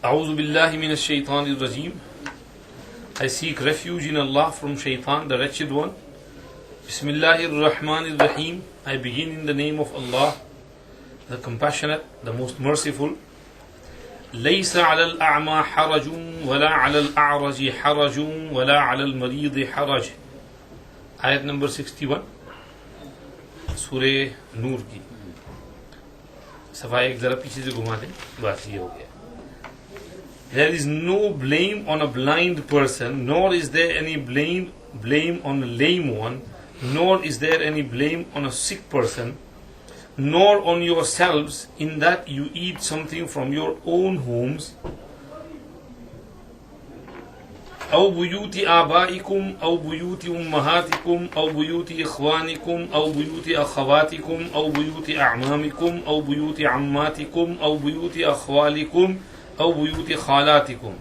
A'udhu billahi minash shaitanir rajeem. I seek refuge in Allah from shaitan, the wretched one. Bismillahir Rahmanir Raheem. I begin in the name of Allah, the compassionate, the most merciful. ليس على الأعمى حرج ولا على الأعرج حرج ولا على المريض حرج. Ayat number 61. Surah An-Nur की सफाई एक जरा पीछे से घुमा दें, बस ये हो गया. There is no blame on a blind person, nor is there any blame on a lame one, nor is there any blame on a sick person, nor on yourselves in that you eat something from your own homes. أو بيوت آبائكم أو بيوت أمهاتكم أو بيوت إخوانكم أو بيوت أخواتكم أو بيوت أعمامكم أو بيوت عماتكم أو بيوت أخوالكم أو بيوت خالاتكم,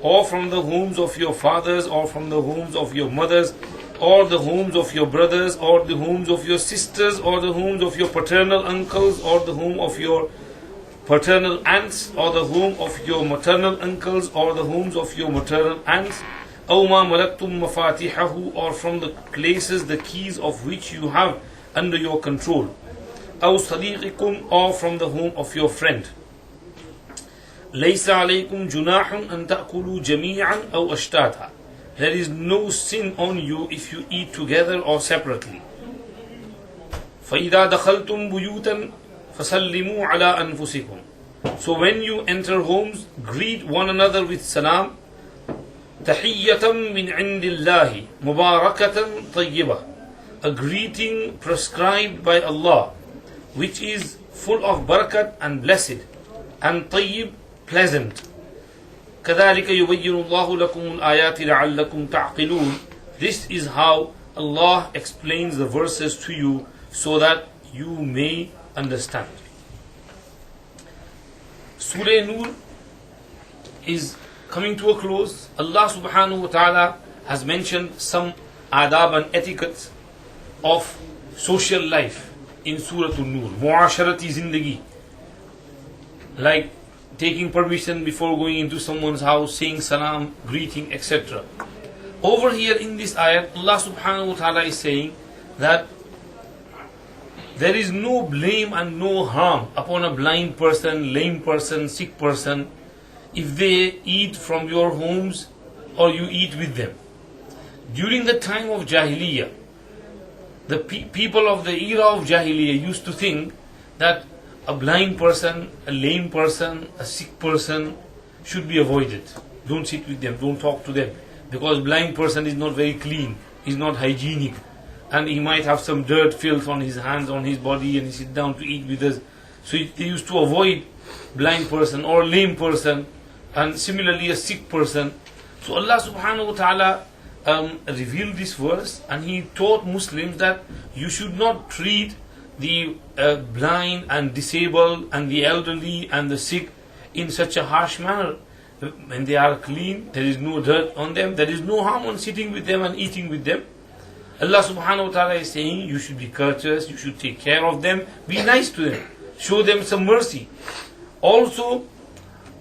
or from the homes of your fathers, or from the homes of your mothers, or the homes of your brothers, or the homes of your sisters, or the homes of your paternal uncles, or the home of your paternal aunts, or the home of your maternal uncles, or the homes of your maternal aunts, أو ما ملكتم مفاتيحه, or from the places the keys of which you have under your control, أو صديقكم, or from the home of your friend. ليس عليكم جناح أن تأكلوا جميعا أو أشتاتا. There is no sin on you if you eat together or separately. فإذا دخلتم بيوتا فسلموا على أنفسكم. So when you enter homes, greet one another with salam. تحية من عند الله مباركة طيبة. A greeting prescribed by Allah, which is full of barakat and blessed, and tayyib, pleasant. كذلك يبين الله لكم الآيات لعلكم تعقلون. This is how Allah explains the verses to you so that you may understand. Surah An-Nur is coming to a close. Allah subhanahu wa ta'ala has mentioned some adab and etiquettes of social life in Surah An-Nur. Muasharati zindagi, like taking permission before going into someone's house, saying salam, greeting, etc. Over here in this ayat, Allah subhanahu wa ta'ala is saying that there is no blame and no harm upon a blind person, lame person, sick person if they eat from your homes or you eat with them. During the time of Jahiliyyah, the people of the era of Jahiliyyah used to think that a blind person, a lame person, a sick person should be avoided. Don't sit with them, don't talk to them, because blind person is not very clean, is not hygienic, and he might have some dirt, filth on his hands, on his body, and he sit down to eat with us. So they used to avoid blind person or lame person, and similarly a sick person. So Allah subhanahu wa ta'ala revealed this verse, and He taught Muslims that you should not treat the blind and disabled and the elderly and the sick in such a harsh manner. When they are clean, there is no dirt on them, there is no harm on sitting with them and eating with them. Allah subhanahu wa ta'ala is saying you should be courteous, you should take care of them, be nice to them, show them some mercy. Also,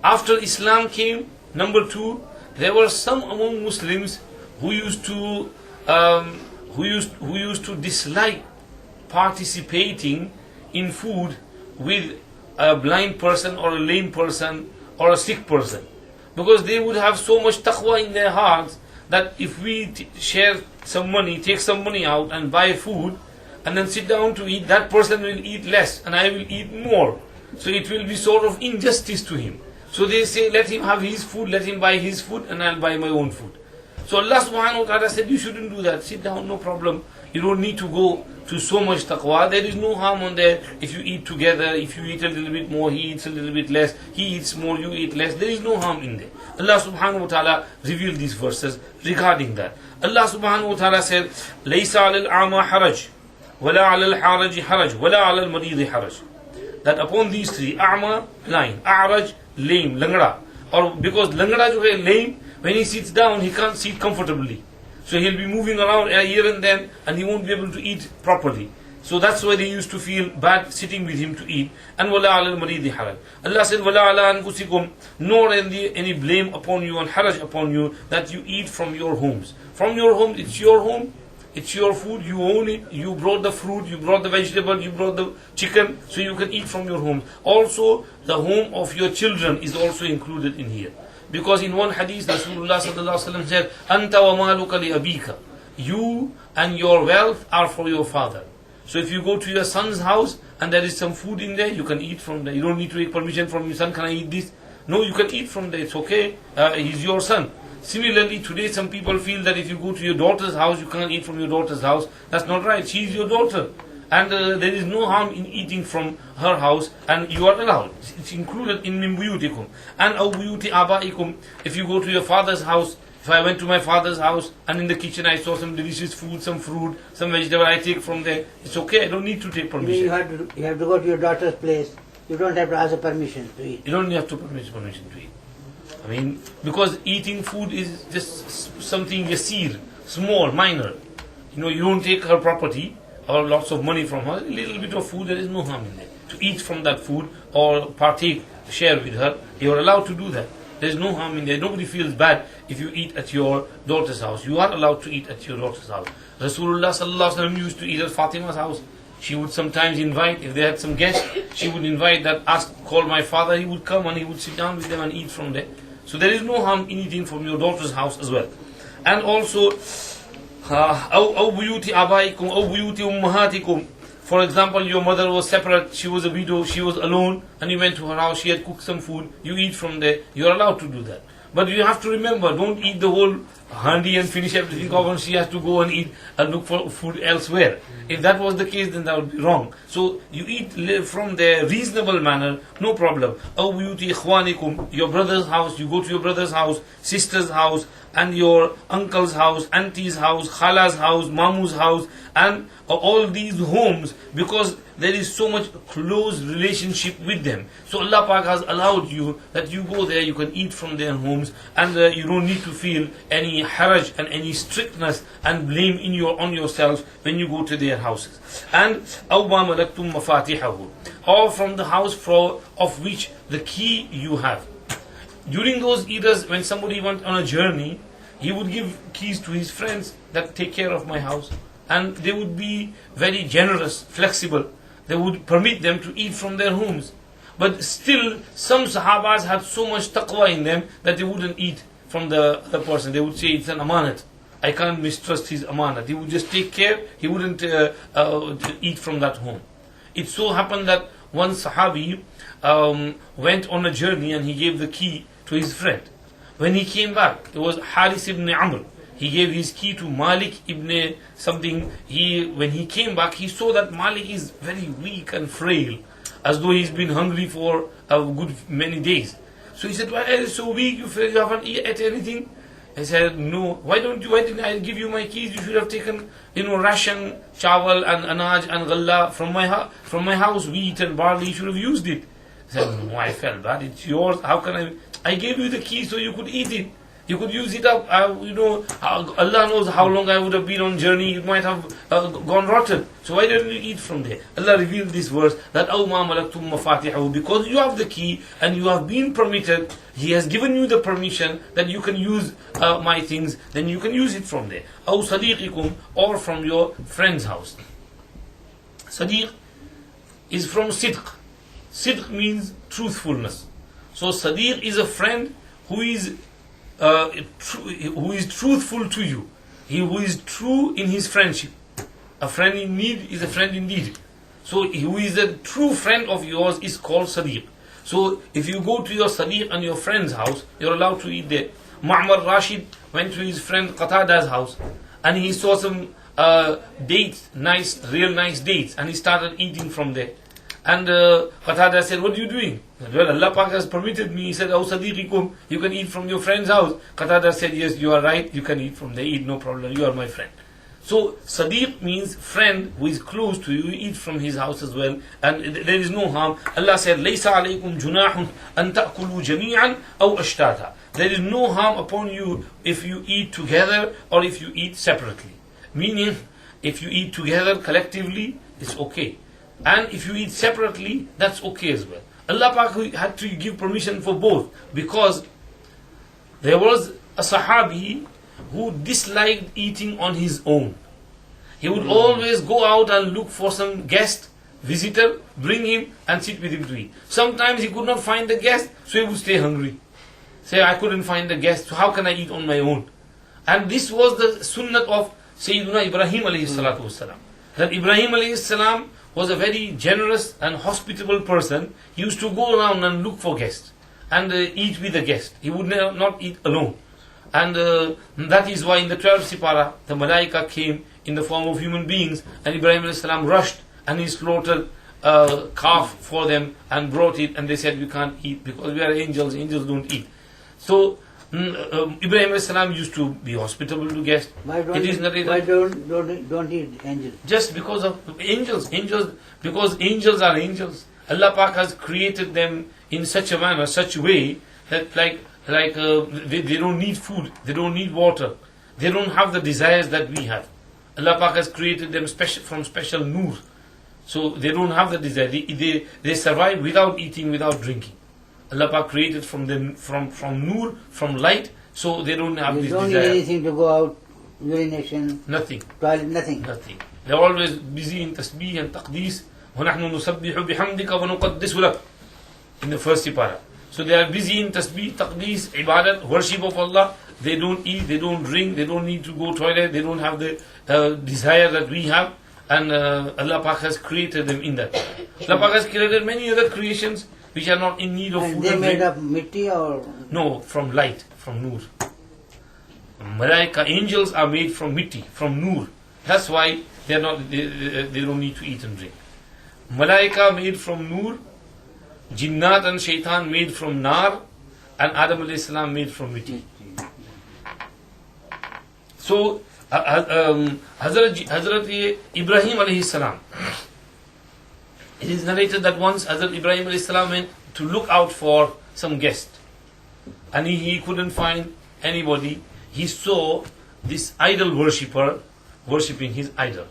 after Islam came, number two, there were some among Muslims who used to dislike participating in food with a blind person or a lame person or a sick person, because they would have so much taqwa in their hearts that if we share some money, take some money out and buy food and then sit down to eat, that person will eat less and I will eat more, so it will be sort of injustice to him. So they say, let him have his food, let him buy his food, and I'll buy my own food. So Allah subhanahu wa ta'ala said, you shouldn't do that. Sit down, no problem. You don't need to go to so much taqwa. There is no harm on there. If you eat together, if you eat a little bit more, he eats a little bit less, he eats more, you eat less, there is no harm in there. Allah subhanahu wa ta'ala revealed these verses regarding that. Allah subhanahu wa ta'ala said, لَيْسَ عَلَى الْأَعْمَى حَرَجْ وَلَا عَلَى الْحَارَجِ حَرَجْ وَلَا عَلَى الْمَرِيضِ حَرَجْ. That upon these three, a'ma, blind, a'raj, lame, langda, or because langda jo hai, lame, when he sits down, he can't sit comfortably. So he'll be moving around here and then, and he won't be able to eat properly. So that's why they used to feel bad sitting with him to eat. And wala ala al-maridi haraj. Allah said, wala ala anfusikum, nor any blame upon you and haraj upon you that you eat from your homes. From your home, it's your home, it's your food, you own it, you brought the fruit, you brought the vegetable, you brought the chicken, so you can eat from your home. Also, the home of your children is also included in here. Because in one hadith, Rasulullah sallallahu alaihi wasallam said, Anta wa maluka li abika. You and your wealth are for your father. So if you go to your son's house and there is some food in there, you can eat from there. You don't need to take permission from your son, can I eat this? No, you can eat from there, it's okay. He's your son. Similarly, today some people feel that if you go to your daughter's house, you can't eat from your daughter's house. That's not right. She is your daughter. And there is no harm in eating from her house, and you are allowed. It's included in min buyutikum. And aw buyuti abaikum. If you go to your father's house, if I went to my father's house and in the kitchen I saw some delicious food, some fruit, some vegetable, I take from there. It's okay. I don't need to take permission. You have to go to your daughter's place. You don't have to ask permission to eat. You don't have to permission to eat. I mean, because eating food is just something yasir, small, minor. You don't take her property or lots of money from her. A little bit of food, there is no harm in there. To eat from that food or partake, share with her, you are allowed to do that. There is no harm in there. Nobody feels bad if you eat at your daughter's house. You are allowed to eat at your daughter's house. Rasulullah sallallahu alaihi wasallam used to eat at Fatima's house. She would sometimes invite, if they had some guests, she would invite that, call my father, he would come and he would sit down with them and eat from there. So there is no harm in eating from your daughter's house as well. And also, أو بيوت آبائكم أو بيوت أمهاتكم. For example, your mother was separate, she was a widow, she was alone, and you went to her house, she had cooked some food, you eat from there, you are allowed to do that. But you have to remember, don't eat the whole handi and finish everything off and she has to go and eat and look for food elsewhere. If that was the case, then that would be wrong. So you eat from the reasonable manner, no problem. أو بيوت إخوانكم, your brother's house, you go to your brother's house, sister's house, and your uncle's house, auntie's house, khala's house, mamu's house, and all these homes, because there is so much close relationship with them. So Allah Pak has allowed you that you go there, you can eat from their homes, and you don't need to feel any haraj and any strictness and blame on yourself when you go to their houses. And أَوْ مَا مَلَكْتُمْ مَفَاتِحَهُ, or from the house of which the key you have. During those eras, when somebody went on a journey, he would give keys to his friends that take care of my house. And they would be very generous, flexible. They would permit them to eat from their homes. But still, some Sahabas had so much taqwa in them that they wouldn't eat from the other person. They would say, it's an amanat. I can't mistrust his amanat. He would just take care. He wouldn't eat from that home. It so happened that one Sahabi went on a journey and he gave the key to his friend. When he came back, it was Haris ibn Amr. He gave his key to Malik ibn something. When he came back, he saw that Malik is very weak and frail, as though he's been hungry for a good many days. So he said, why are you so weak? You haven't eaten anything? I said, no. Why didn't I give you my keys? You should have taken, ration, chawal and anaj and ghalla from my house, wheat and barley. You should have used it. I said, no, I felt bad. It's yours. How can I gave you the key so you could eat it. You could use it up. Allah knows how long I would have been on journey. It might have gone rotten. So why didn't you eat from there? Allah revealed this verse that أَوْ مَا مَلَكْتُمْ مَفَاتِحَهُ, because you have the key and you have been permitted. He has given you the permission that you can use my things. Then you can use it from there. أَوْ صَدِيقِكُمْ, or from your friend's house. Sadiq is from sidq. Sidq means truthfulness. So Sadiq is a friend who is truthful to you. Who is true in his friendship. A friend in need is a friend indeed. So who is a true friend of yours is called Sadiq. So if you go to your Sadiq and your friend's house, you're allowed to eat there. Ma'mar Rashid went to his friend Qatada's house and he saw some dates, real nice dates, and he started eating from there. And Qatada said, what are you doing? He said, well, Allah Pak has permitted me. He said, oh Sadiqikum, you can eat from your friend's house. Qatada said, yes, you are right, you can eat from there, eat, no problem, you are my friend. So Sadiq means friend who is close to you, eat from his house as well, and there is no harm. Allah said, لَيْسَ عَلَيْكُمْ جُنَاحٌ أَن تَأْكُلُوا جَمِيعًا أَوْ أَشْتَاتًا. There is no harm upon you if you eat together or if you eat separately. Meaning, if you eat together collectively, it's okay. And if you eat separately, that's okay as well. Allah Pak had to give permission for both, because there was a Sahabi who disliked eating on his own. He would always go out and look for some guest, visitor, bring him and sit with him to eat. Sometimes he could not find the guest, so he would stay hungry. Say, I couldn't find the guest, so how can I eat on my own? And this was the sunnah of Sayyidina Ibrahim alayhi salatu wasalam. That Ibrahim alayhi salam was a very generous and hospitable person. He used to go around and look for guests and eat with the guest. He would not eat alone. And that is why in the 12th Sipara, the Malaika came in the form of human beings, and Ibrahim alayhi salam rushed and he slaughtered a calf for them and brought it, and they said, we can't eat because we are angels, angels don't eat. So Ibrahim alayhi salam used to be hospitable to guests. Why don't eat angels? Just because of angels, because angels are angels. Allah Pak has created them in such a manner, such a way that they don't need food, they don't need water, they don't have the desires that we have. Allah Pak has created them from special nur, so they don't have the desire. They survive without eating, without drinking. Allah Pak created from them from nur, from light, so they don't have this desire. They don't need anything to go out, urination, nothing, toilet, nothing. They're always busy in tasbih and taqdees. وَنَحْنُ نُسَبِّحُ بِحَمْدِكَ وَنُقَدِّسُ لَكَ, in the first Sipara. So they are busy in tasbih, taqdees, ibadat, worship of Allah. They don't eat, they don't drink, they don't need to go toilet, they don't have the desire that we have. And Allah Pak has created them in that. Allah Pak has created many other creations which are not in need of and food. They made of mitti or? No, from light, from nur. Malaika, angels are made from mitti, from nur. That's why they don't need to eat and drink. Malaika made from nur, Jinnat and Shaitan made from nar, and Adam alayhi salam made from mitti. So Hazrat Ibrahim alayhi salam, it is narrated that once Hazrat Ibrahim alayhi salam went to look out for some guest, and he couldn't find anybody. He saw this idol worshipper worshipping his idol.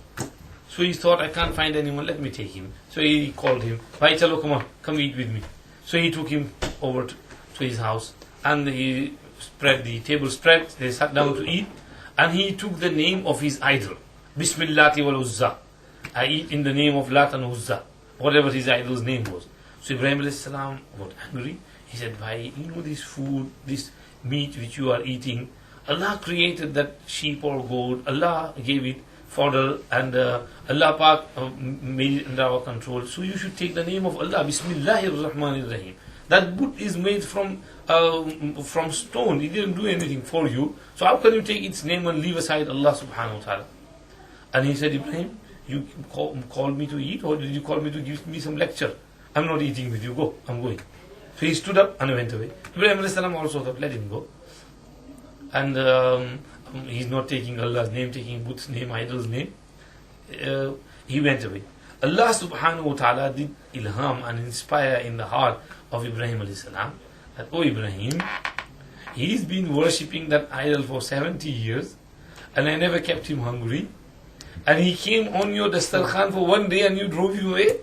So he thought, I can't find anyone, let me take him. So he called him, Bhai chalo, come on, come eat with me. So he took him over to his house, and he spread the table spread. They sat down to eat, and he took the name of his idol, Bismillati wal Uzza. I eat in the name of Lat and Uzza, whatever his idol's name was. So Ibrahim alayhi salam got angry. He said, Bhai, you know this food, this meat which you are eating, Allah created that sheep or goat, Allah gave it fodder, and Allah Pak made it under our control. So you should take the name of Allah, Bismillahir Rahmanir Rahim. That wood is made from stone. He didn't do anything for you. So how can you take its name and leave aside Allah subhanahu wa ta'ala? And he said, Ibrahim, you called me to eat, or did you call me to give me some lecture? I'm not eating with you, go, I'm going. So he stood up and went away. Ibrahim alayhi salam also thought, let him go. And he's not taking Allah's name, taking Buddha's name, idol's name. He went away. Allah subhanahu wa ta'ala did ilham and inspire in the heart of Ibrahim alayhi salam that, oh Ibrahim, he's been worshipping that idol for 70 years and I never kept him hungry, and he came on your dastarkhan for one day and you drove him away.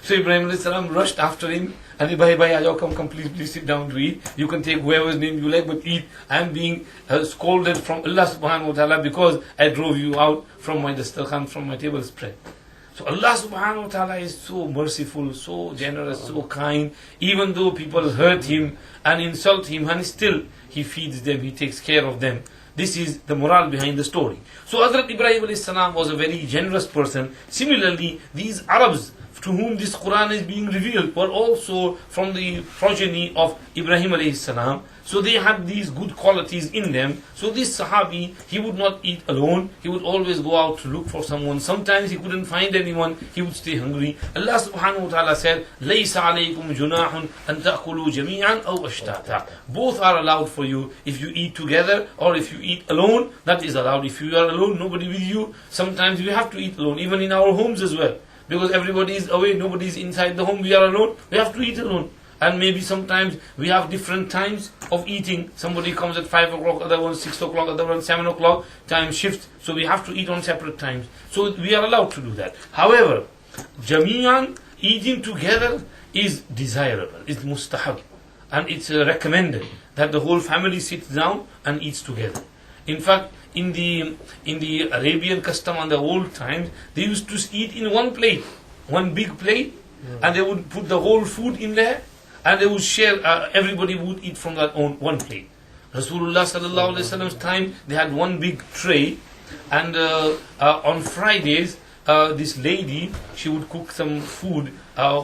So Ibrahim alayhi salam rushed after him and he said, Bhai, come please sit down to eat. You can take whoever's name you like, but eat. I am being scolded from Allah subhanahu wa ta'ala because I drove you out from my dastarkhan, from my table spread. So Allah subhanahu wa ta'ala is so merciful, so generous, so kind. Even though people hurt him and insult him, and still he feeds them, he takes care of them. This is the moral behind the story. So Hazrat Ibrahim alayhi salam was a very generous person. Similarly, these Arabs to whom this Quran is being revealed were also from the progeny of Ibrahim alayhi salam. So they had these good qualities in them. So this Sahabi, he would not eat alone. He would always go out to look for someone. Sometimes he couldn't find anyone. He would stay hungry. Allah subhanahu wa ta'ala said, لَيْسَ عَلَيْكُمْ جُنَاحٌ أَن تَأْكُلُوا جَمِيعًا أَوْ أَشْتَاتًا. Both are allowed for you. If you eat together or if you eat alone, that is allowed. If you are alone, nobody with you, sometimes you have to eat alone, even in our homes as well. Because everybody is away, nobody is inside the home, we are alone, we have to eat alone. And maybe sometimes we have different times of eating. Somebody comes at 5 o'clock, other one 6 o'clock, other one 7 o'clock, time shift. So we have to eat on separate times. So we are allowed to do that. However, Jami'an, eating together is desirable, it's mustahab. And it's recommended that the whole family sits down and eats together. In fact, in the Arabian custom on the old times, they used to eat in one plate, one big plate, and they would put the whole food in there, and they would share. Everybody would eat from that one plate. Rasulullah sallallahu alaihi wasallam's time, they had one big tray, and on Fridays, this lady, she would cook some food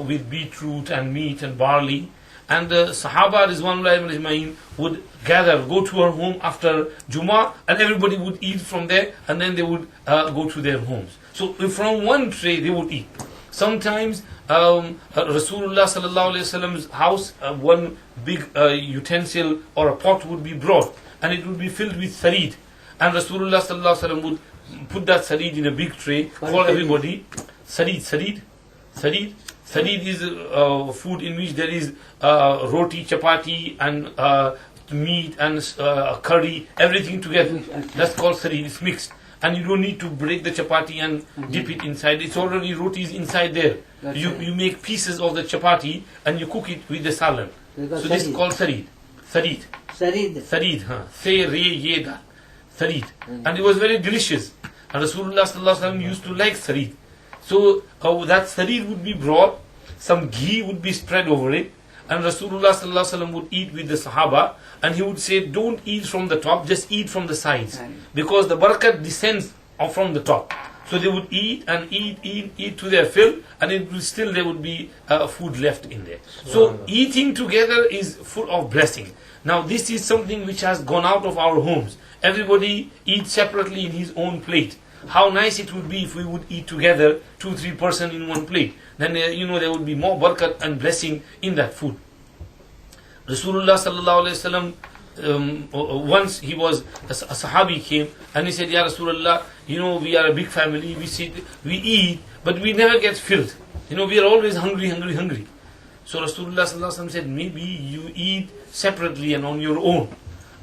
with beetroot and meat and barley. And the Sahaba Rizwanullah would gather, go to her home after Jummah, and everybody would eat from there, and then they would go to their homes. So from one tray they would eat. Sometimes Rasulullah sallallahu alaihi wasallam's house, one big utensil or a pot would be brought, and it would be filled with sarid. And Rasulullah sallallahu alaihi wasallam would put that sarid in a big tray, call everybody. Sarid. Sarid is food in which there is roti, chapati, and meat and curry, everything together. That's called sarid. It's mixed. And you don't need to break the chapati and dip it inside. It's already rotis inside there. You make pieces of the chapati and you cook it with the salad. So this is called sarid. Sarid. Se re ye da. Sarid. And it was very delicious. And Rasulullah sallallahu alaihi wasallam used to like sarid. So that sarid would be brought, some ghee would be spread over it, and Rasulullah sallallahu alaihi wasallam would eat with the Sahaba, and he would say, don't eat from the top, just eat from the sides, because the barakat descends from the top. So they would eat and eat to their fill, and it will still there would be food left in there. So eating together is full of blessing. Now this is something which has gone out of our homes. Everybody eats separately in his own plate. How nice it would be if we would eat together, 2-3 persons in one plate. Then there would be more barakat and blessing in that food. Rasulullah sallallahu alaihi wasallam, once he was a Sahabi came and he said, Ya Rasulullah, we are a big family, we sit, we eat, but we never get filled. We are always hungry. So Rasulullah sallallahu alaihi wasallam said, maybe you eat separately and on your own.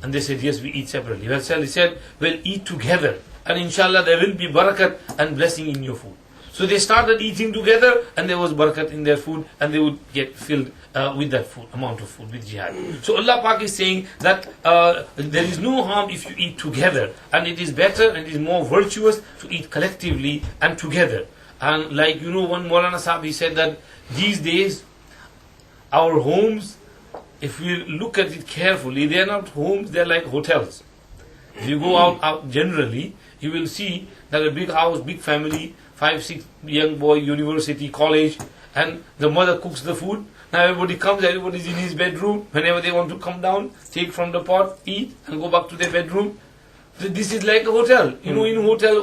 And they said, yes, we eat separately. Well, he said, well, eat together. And inshallah there will be barakat and blessing in your food. So they started eating together, and there was barakat in their food, and they would get filled with that food, amount of food, with jihad. So Allah Pak is saying that there is no harm if you eat together, and it is better and it is more virtuous to eat collectively and together. And like one Maulana Sahib, he said that these days our homes, if we look at it carefully, they are not homes, they are like hotels. If you go out generally, you will see that a big house, big family, 5-6 young boy, university, college, and the mother cooks the food. Now everybody comes, everybody's in his bedroom. Whenever they want to come down, take from the pot, eat, and go back to their bedroom. So this is like a hotel. In a hotel,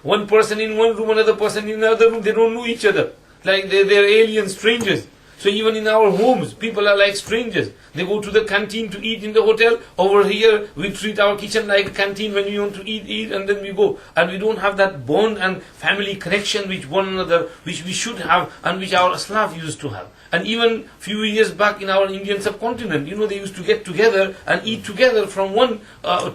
one person in one room, another person in another room, they don't know each other. Like they're alien strangers. So even in our homes, people are like strangers. They go to the canteen to eat in the hotel. Over here, we treat our kitchen like a canteen. When we want to eat, and then we go. And we don't have that bond and family connection with one another, which we should have, and which our Aslaf used to have. And even few years back in our Indian subcontinent, they used to get together and eat together from one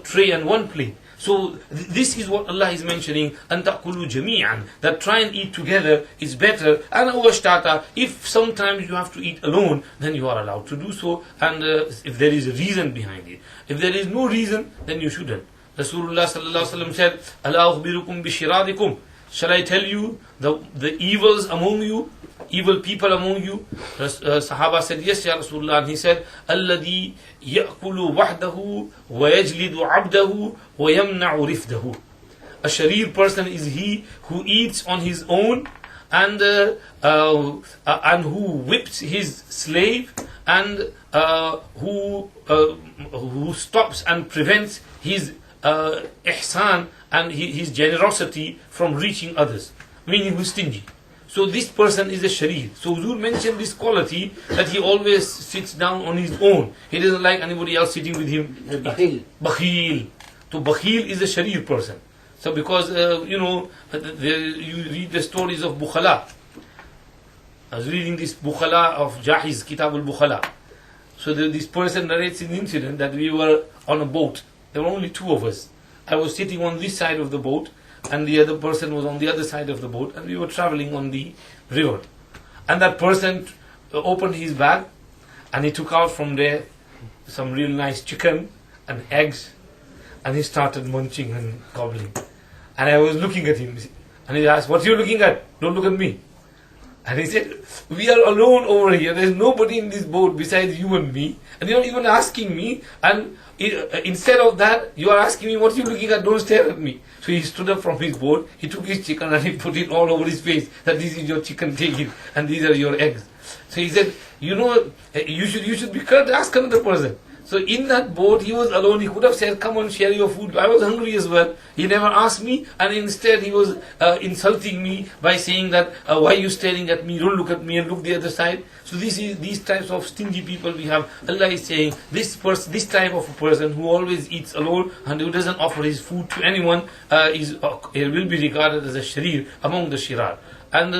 tray and one plate. So this is what Allah is mentioning, أَن تَأْكُلُوا جَمِيعًا, that try and eat together is better. And overshtata, if sometimes you have to eat alone, then you are allowed to do so, and if there is a reason behind it. If there is no reason, then you shouldn't. Rasulullah sallallahu alaihi wasallam said, أَلَا أُخْبِرُكُمْ بِشِرَارِكُمْ, shall I tell you the evils among you, evil people among you? Sahaba said, yes, Ya Rasulullah. And he said, الَّذِي يَأْكُلُ وَحْدَهُ وَيَجْلِدُ عَبْدَهُ وَيَمْنَعُ رِفْدَهُ. A sharir person is he who eats on his own, and who whips his slave, and who stops and prevents his ihsan and his generosity from reaching others, meaning who's stingy. So this person is a sharir. So Huzur mentioned this quality, that he always sits down on his own. He doesn't like anybody else sitting with him. Bakhil. So Bakhil is a sharir person. So because, you read the stories of Bukhala. I was reading this Bukhala of Jahiz, Kitab al-Bukhala. So this person narrates an incident that we were on a boat. There were only two of us. I was sitting on this side of the boat, and the other person was on the other side of the boat, and we were traveling on the river. And that person opened his bag, and he took out from there some real nice chicken and eggs, and he started munching and gobbling. And I was looking at him, and he asked, "What are you looking at? Don't look at me." And he said, "We are alone over here. There's nobody in this boat besides you and me. And you're not even asking me. And instead of that, you are asking me, what are you looking at? Don't stare at me." So he stood up from his boat. He took his chicken and he put it all over his face. That this is your chicken, take it. And these are your eggs. So he said, you should be curt, ask another person. So in that boat, he was alone. He could have said, "Come on, share your food." I was hungry as well. He never asked me, and instead he was insulting me by saying that, "Why are you staring at me? Don't look at me and look the other side." So these types of stingy people we have. Allah is saying this type of a person who always eats alone and who doesn't offer his food to anyone will be regarded as a sharir among the shirar. And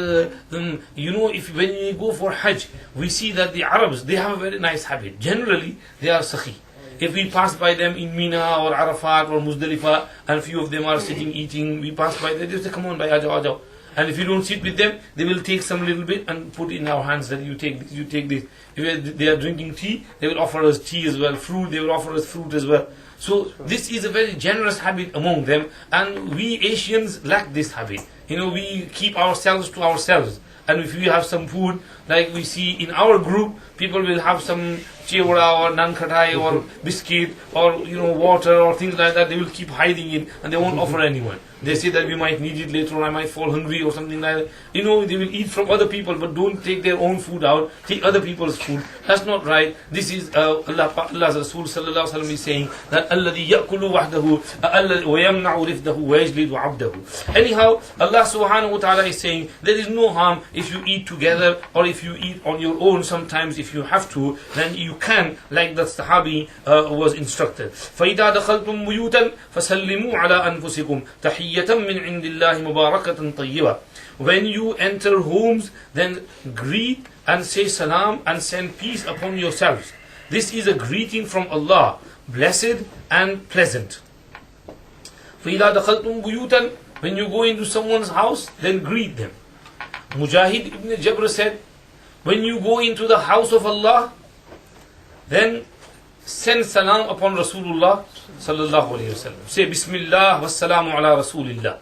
if when we go for Hajj, we see that the Arabs, they have a very nice habit. Generally, they are sakhi. If we pass by them in Mina or Arafat or Muzdalifah, and a few of them are sitting eating, we pass by them, they say, "Come on, bhai, ajao, ajao." And if you don't sit with them, they will take some little bit and put in our hands that you take this, you take this. If they are drinking tea, they will offer us tea as well. Fruit, they will offer us fruit as well. So this is a very generous habit among them, and we Asians lack this habit. We keep ourselves to ourselves. And if we have some food, like we see in our group, people will have some chewda or nan khatai or biscuit or water or things like that. They will keep hiding it and they won't offer anyone. They say that we might need it later on, I might fall hungry or something like that. They will eat from other people, but don't take their own food out. Take other people's food. That's not right. This is Allah's Rasul sallallahu alaihi wasallam is saying that alladhi ya'kulu wahdahu wa yamna'u rifdahu wa yajlidu 'abdahu. Anyhow, Allah subhanahu wa ta'ala is saying there is no harm if you eat together or if you eat on your own. Sometimes if you have to, then you can, like the Sahabi was instructed. فَإِذَا دَخَلْتُمْ بُيُوتًا فَسَلِّمُوا عَلَىٰ أَنفُسِكُمْ تَحِيَّةً مِّنْ عِنْدِ اللَّهِ مُبَارَكَةً طَيِّبَةً. When you enter homes, then greet and say salam and send peace upon yourselves. This is a greeting from Allah, blessed and pleasant. فَإِذَا دَخَلْتُمْ بُيُوتًا. When you go into someone's house, then greet them. Mujahid ibn Jabr said, when you go into the house of Allah, then send salam upon Rasulullah sallallahu alayhi wasallam. Say Bismillah wassalamu ala Rasulillah.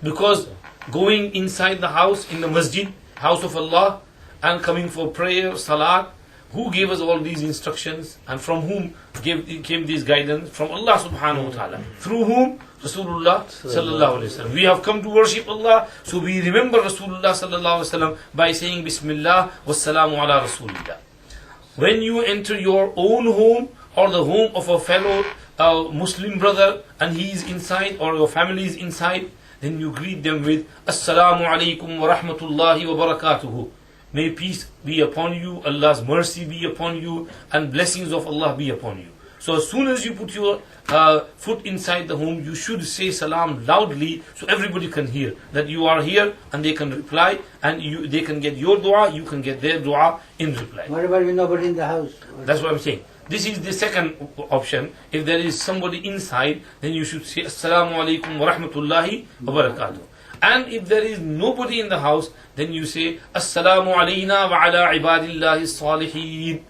Because going inside the house, in the masjid, house of Allah, and coming for prayer, salat, who gave us all these instructions and from whom came this guidance? From Allah subhanahu wa ta'ala. Through whom? Rasulullah sallallahu alayhi wasallam. We have come to worship Allah, so we remember Rasulullah sallallahu alayhi wasallam by saying Bismillah wassalamu ala Rasulillah. When you enter your own home or the home of a fellow Muslim brother and he is inside or your family is inside, then you greet them with Assalamu alaikum wa rahmatullahi wa barakatuhu. May peace be upon you, Allah's mercy be upon you, and blessings of Allah be upon you. So as soon as you put your foot inside the home, you should say salam loudly so everybody can hear that you are here and they can reply and they can get your dua, you can get their dua in reply. What about with nobody in the house? That's what I'm saying. This is the second option. If there is somebody inside, then you should say Assalamu alaikum wa rahmatullahi wa barakatuh. And if there is nobody in the house, then you say Assalamu alayna wa ala ibadillahi salihin.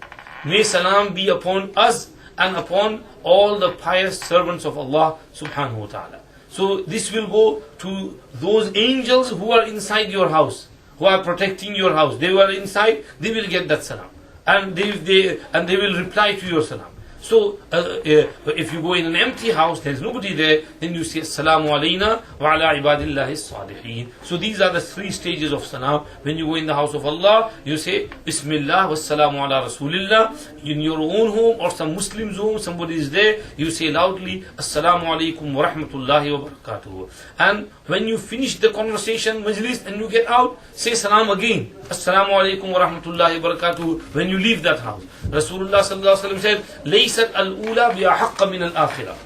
May salam be upon us and upon all the pious servants of Allah subhanahu wa ta'ala. So this will go to those angels who are inside your house, who are protecting your house. They were inside, they will get that salam. And they will reply to your salam. So if you go in an empty house, there is nobody there, then you say Assalamu alayna wa ala ibadillahi salihin. So these are the three stages of salam. When you go in the house of Allah, you say Bismillah wassalamu ala Rasulillah. In your own home or some Muslim's home, somebody is there, you say loudly Assalamu alaikum wa rahmatullahi wa barakatuh. And when you finish the conversation, majlis, and you get out, say salam again. Assalamu alaikum wa rahmatullahi wa barakatuh when you leave that house. Rasulullah sallallahu alaihi wasallam said, "Laysat al-ula bi'ahaqqa min al-akhirah."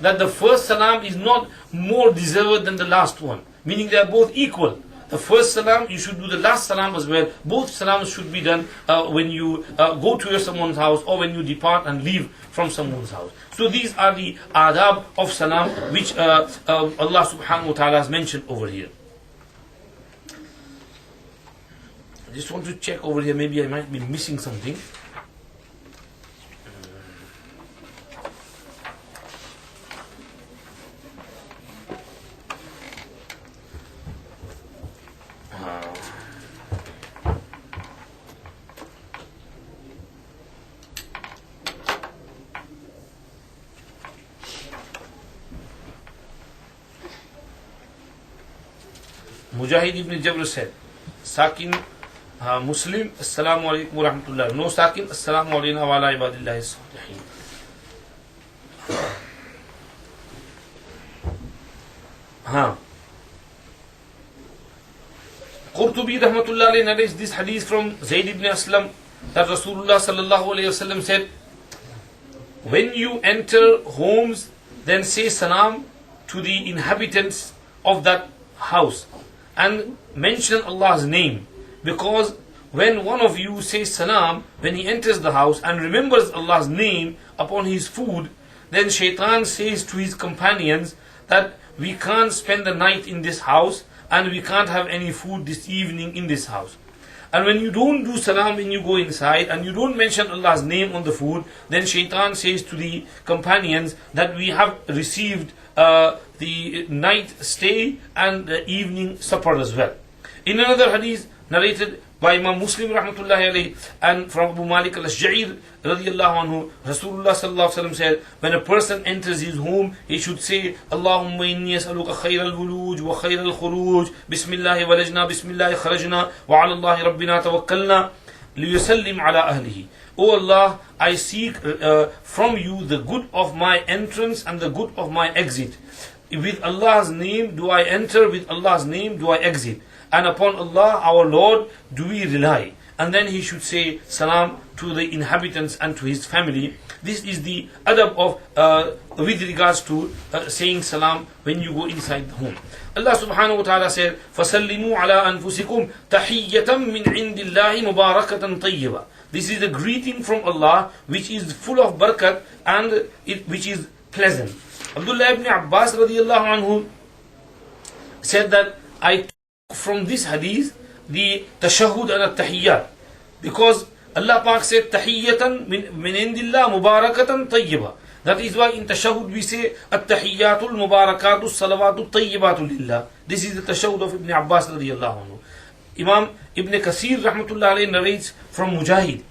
That the first salam is not more deserved than the last one. Meaning they are both equal. the first salam, you should do the last salam as well. Both salams should be done when you go to someone's house or when you depart and leave from someone's house. So these are the adab of salam which Allah subhanahu wa ta'ala has mentioned over here. I just want to check over here, maybe I might be missing something. Mujahid ibn Jabr said, Sakin Muslim, Assalamu alaikum wa rahmatullah. No Sakin, Assalamu alayna wa ala ibadillahi salihin. Qurtubi rahmatullah alayhi narrates this hadith from Zayd ibn Aslam that Rasulullah sallallahu alayhi wasallam said, when you enter homes, then say salam to the inhabitants of that house and mention Allah's name, because when one of you says salam when he enters the house and remembers Allah's name upon his food, then shaitan says to his companions that we can't spend the night in this house and we can't have any food this evening in this house. And when you don't do salam when you go inside and you don't mention Allah's name on the food, then shaitan says to the companions that we have received the night stay and the evening supper as well. In another hadith narrated by Imam Muslim rahmatullahi alayhi and from Abu Malik al-Ash'ari radiyallahu anhu, Rasulullah sallallahu alaihi wasallam said, when a person enters his home, he should say, Allahumma inni as'aluka khayra al-wuluj wa khayra al-khuruj, bismillahi walajna, bismillahi kharajna, wa ala Allahi rabbina tawakkalna, liyusallim ala ahlihi. O Allah, I seek from you the good of my entrance and the good of my exit. With Allah's name do I enter, with Allah's name do I exit. And upon Allah, our Lord, do we rely. And then he should say salam to the inhabitants and to his family. This is the adab of with regards to saying salam when you go inside the home. Allah subhanahu wa ta'ala said, فَسَلِّمُوا عَلَىٰ أَنفُسِكُمْ تَحِيَّةً مِّنْ عِنْدِ اللَّهِ مُبَارَكَةً طَيِّبًا. This is a greeting from Allah which is full of barakat and which is pleasant. Abdullah ibn Abbas radiyallahu anhu said that I took from this hadith the tashahhud and at-tahiyyat, because Allah Pak said tahiyyatan min indillah mubarakatan tayyiba. That is why in tashahhud we say at-tahiyyatul mubarakatus salawatu tayyibatu lillah. This is the tashahhud of Ibn Abbas radiyallahu anhu. Imam Ibn Kasir rahmatullah alayhi narrates from Mujahid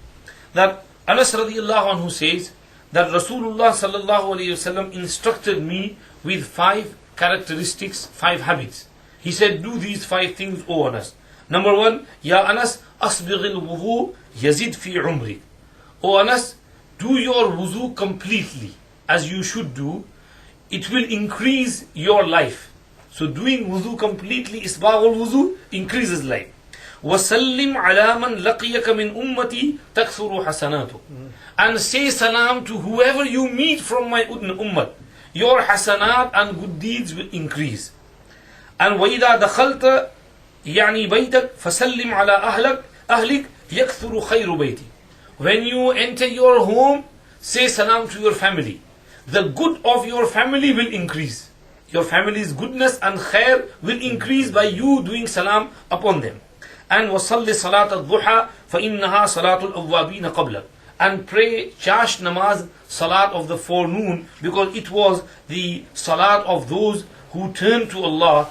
that Anas radiyallahu anhu says that Rasulullah sallallahu alayhi wasallam instructed me with 5 characteristics, 5 habits. He said, do these 5 things, O Anas. Number 1, Ya Anas, asbighil wudu yazid fi umri. O Anas, do your wudu completely, as you should do. It will increase your life. So doing wudu completely, isbaghul wudu, increases life. وَسَلِّمْ عَلَى مَنْ لَقِيَكَ مِنْ أُمَّتِي تَكْثُرُ حَسَنَاتُ. And say salam to whoever you meet from my ummah. Your hasanat and good deeds will increase. And وَإِذَا دَخَلْتَ يعني بيتك فسلم على أهلك يكثر خير بيتي. When you enter your home, say salam to your family. The good of your family will increase. Your family's goodness and khair will increase by you doing salam upon them. And وَصَلِّ صَلَاةَ الضُّحَى فَإِنَّهَا صَلَاةُ الْأَوَّابِينَ قَبْلَكَ. And pray chash namaz, salat of the forenoon, because it was the salat of those who turned to Allah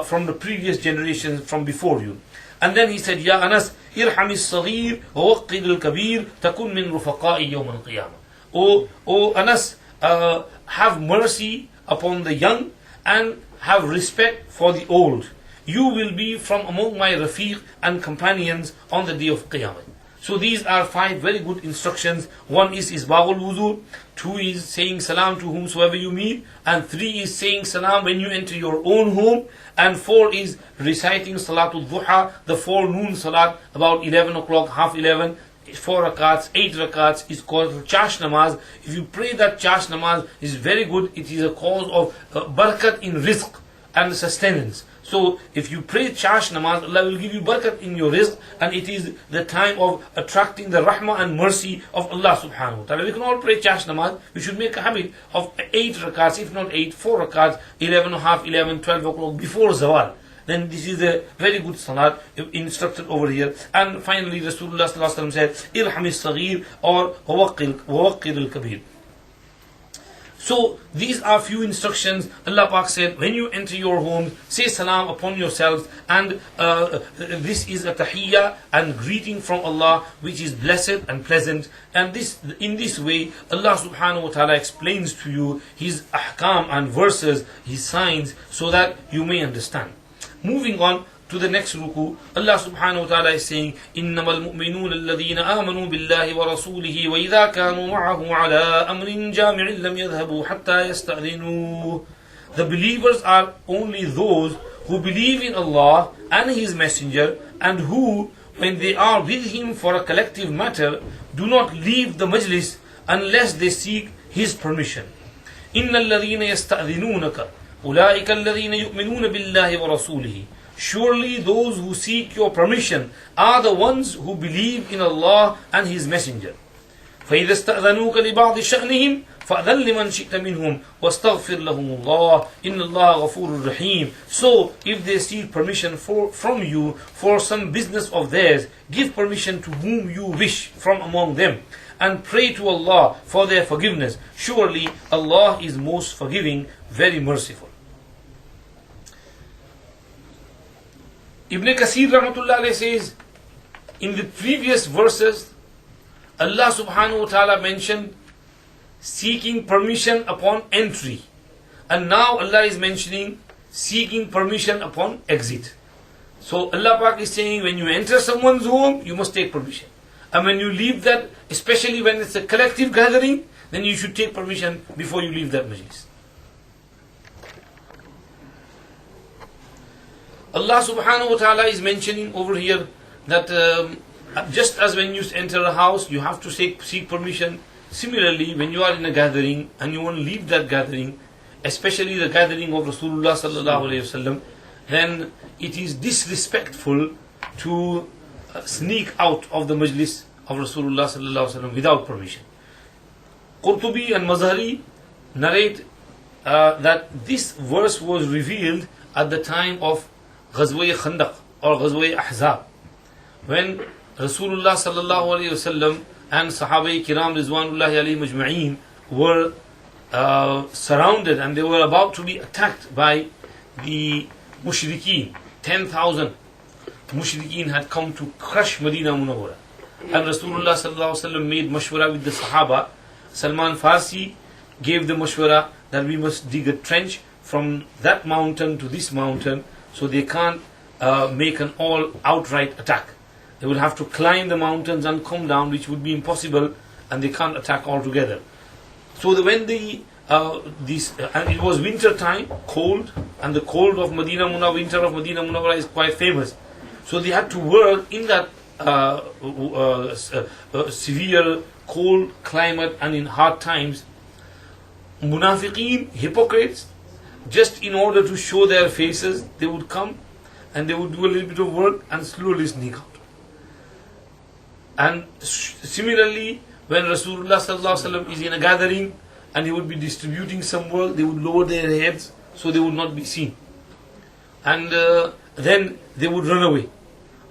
from the previous generations from before you. And then he said, Ya Anas, irham as-saghir wa waqqid al-kabir takun min rufaqa'i yawm al-qiyamah. O Anas, have mercy upon the young and have respect for the old. You will be from among my rafiq and companions on the day of Qiyamah. So these are 5 very good instructions. 1 is isbaghul wudu, 2 is saying salam to whomsoever you meet, and 3 is saying salam when you enter your own home, and 4 is reciting salatul duha, the forenoon salat, about 11 o'clock, half 11, 4 rakats, 8 rakats is called chash namaz. If you pray that chash namaz, is very good. It is a cause of barakat in rizq. and sustenance. So if you pray chash namaz, Allah will give you barakat in your rizq, and it is the time of attracting the rahmah and mercy of Allah subhanahu wa ta'ala. We can all pray chash namaz. We should make a habit of 8 rakats, if not 8, 4 rakats, 11 and a half, 11, 12 o'clock before zawal. Then this is a very good salat instructed over here. And finally Rasulullah sallallahu alaihi wasallam said, irham as-saghir or wawaqqir al-kabir. So these are few instructions. Allah Pak said, when you enter your home, say salam upon yourselves, and this is a tahiyyah and greeting from Allah, which is blessed and pleasant. And in this way, Allah subhanahu wa ta'ala explains to you His ahkam and verses, His signs, so that you may understand. Moving on to the next ruku, Allah subhanahu wa ta'ala is saying, إِنَّمَا الْمُؤْمِنُونَ الَّذِينَ آمَنُوا بِاللَّهِ وَرَسُولِهِ وَإِذَا كَانُوا مَعَهُ عَلَىٰ أَمْرٍ جَامِعٍ لَمْ يَذْهَبُوا حَتَّى يَسْتَأْذِنُوا. The believers are only those who believe in Allah and His Messenger, and who, when they are with Him for a collective matter, do not leave the majlis unless they seek His permission. إِنَّ الَّذِينَ يَسْتَأْذِنُونَكَ أُولَٰئِكَ الَّذِينَ يُؤْمِنُونَ بِاللَّهِ وَرَسُولِهِ. Surely those who seek your permission are the ones who believe in Allah and His Messenger. فَإِذَا اسْتَأْذَنُوكَ لِبَعْضِ شَأْنِهِمْ فَأْذَنْ لِمَنْ شِئْتَ مِنْهُمْ وَاسْتَغْفِرْ لَهُمُ اللَّهُ إِنَّ اللَّهَ غَفُورٌ رَحِيمٌ. So, if they seek permission from you for some business of theirs, give permission to whom you wish from among them, and pray to Allah for their forgiveness. Surely Allah is most forgiving, very merciful. Ibn Kathir rahmatullah alayhi says, in the previous verses, Allah subhanahu wa ta'ala mentioned seeking permission upon entry. And now Allah is mentioning seeking permission upon exit. So Allah Pak is saying, when you enter someone's home, you must take permission. And when you leave that, especially when it's a collective gathering, then you should take permission before you leave that majlis. Allah subhanahu wa ta'ala is mentioning over here that just as when you enter a house, you have to seek permission. Similarly, when you are in a gathering and you want to leave that gathering, especially the gathering of Rasulullah sallallahu alayhi wasallam, then it is disrespectful to sneak out of the majlis of Rasulullah sallallahu alayhi wasallam without permission. Qurtubi and Mazhari narrate that this verse was revealed at the time of Ghazwa Khandaq or Ghazwa Ahzab, when Rasulullah sallallahu alayhi wasallam and Sahabai Kiram Rizwanullahi alayhim ajma'een were surrounded, and they were about to be attacked by the mushrikeen. 10,000 mushrikeen had come to crush Medina Munawwara, and Rasulullah sallallahu alayhi wasallam made mashwara with the Sahaba. Salman Farsi gave the mashwara that we must dig a trench from that mountain to this mountain, so they can't make an all outright attack. They will have to climb the mountains and come down, which would be impossible, and they can't attack altogether. So when and it was winter time, cold, and the cold of Medina Munawwara, winter of Medina Munawwara is quite famous. So they had to work in that severe cold climate and in hard times. Munafiqeen, hypocrites, just in order to show their faces, they would come and they would do a little bit of work and slowly sneak out. And similarly, when Rasulullah sallallahu alaihi wasallam is in a gathering and he would be distributing some work, they would lower their heads so they would not be seen. And then they would run away.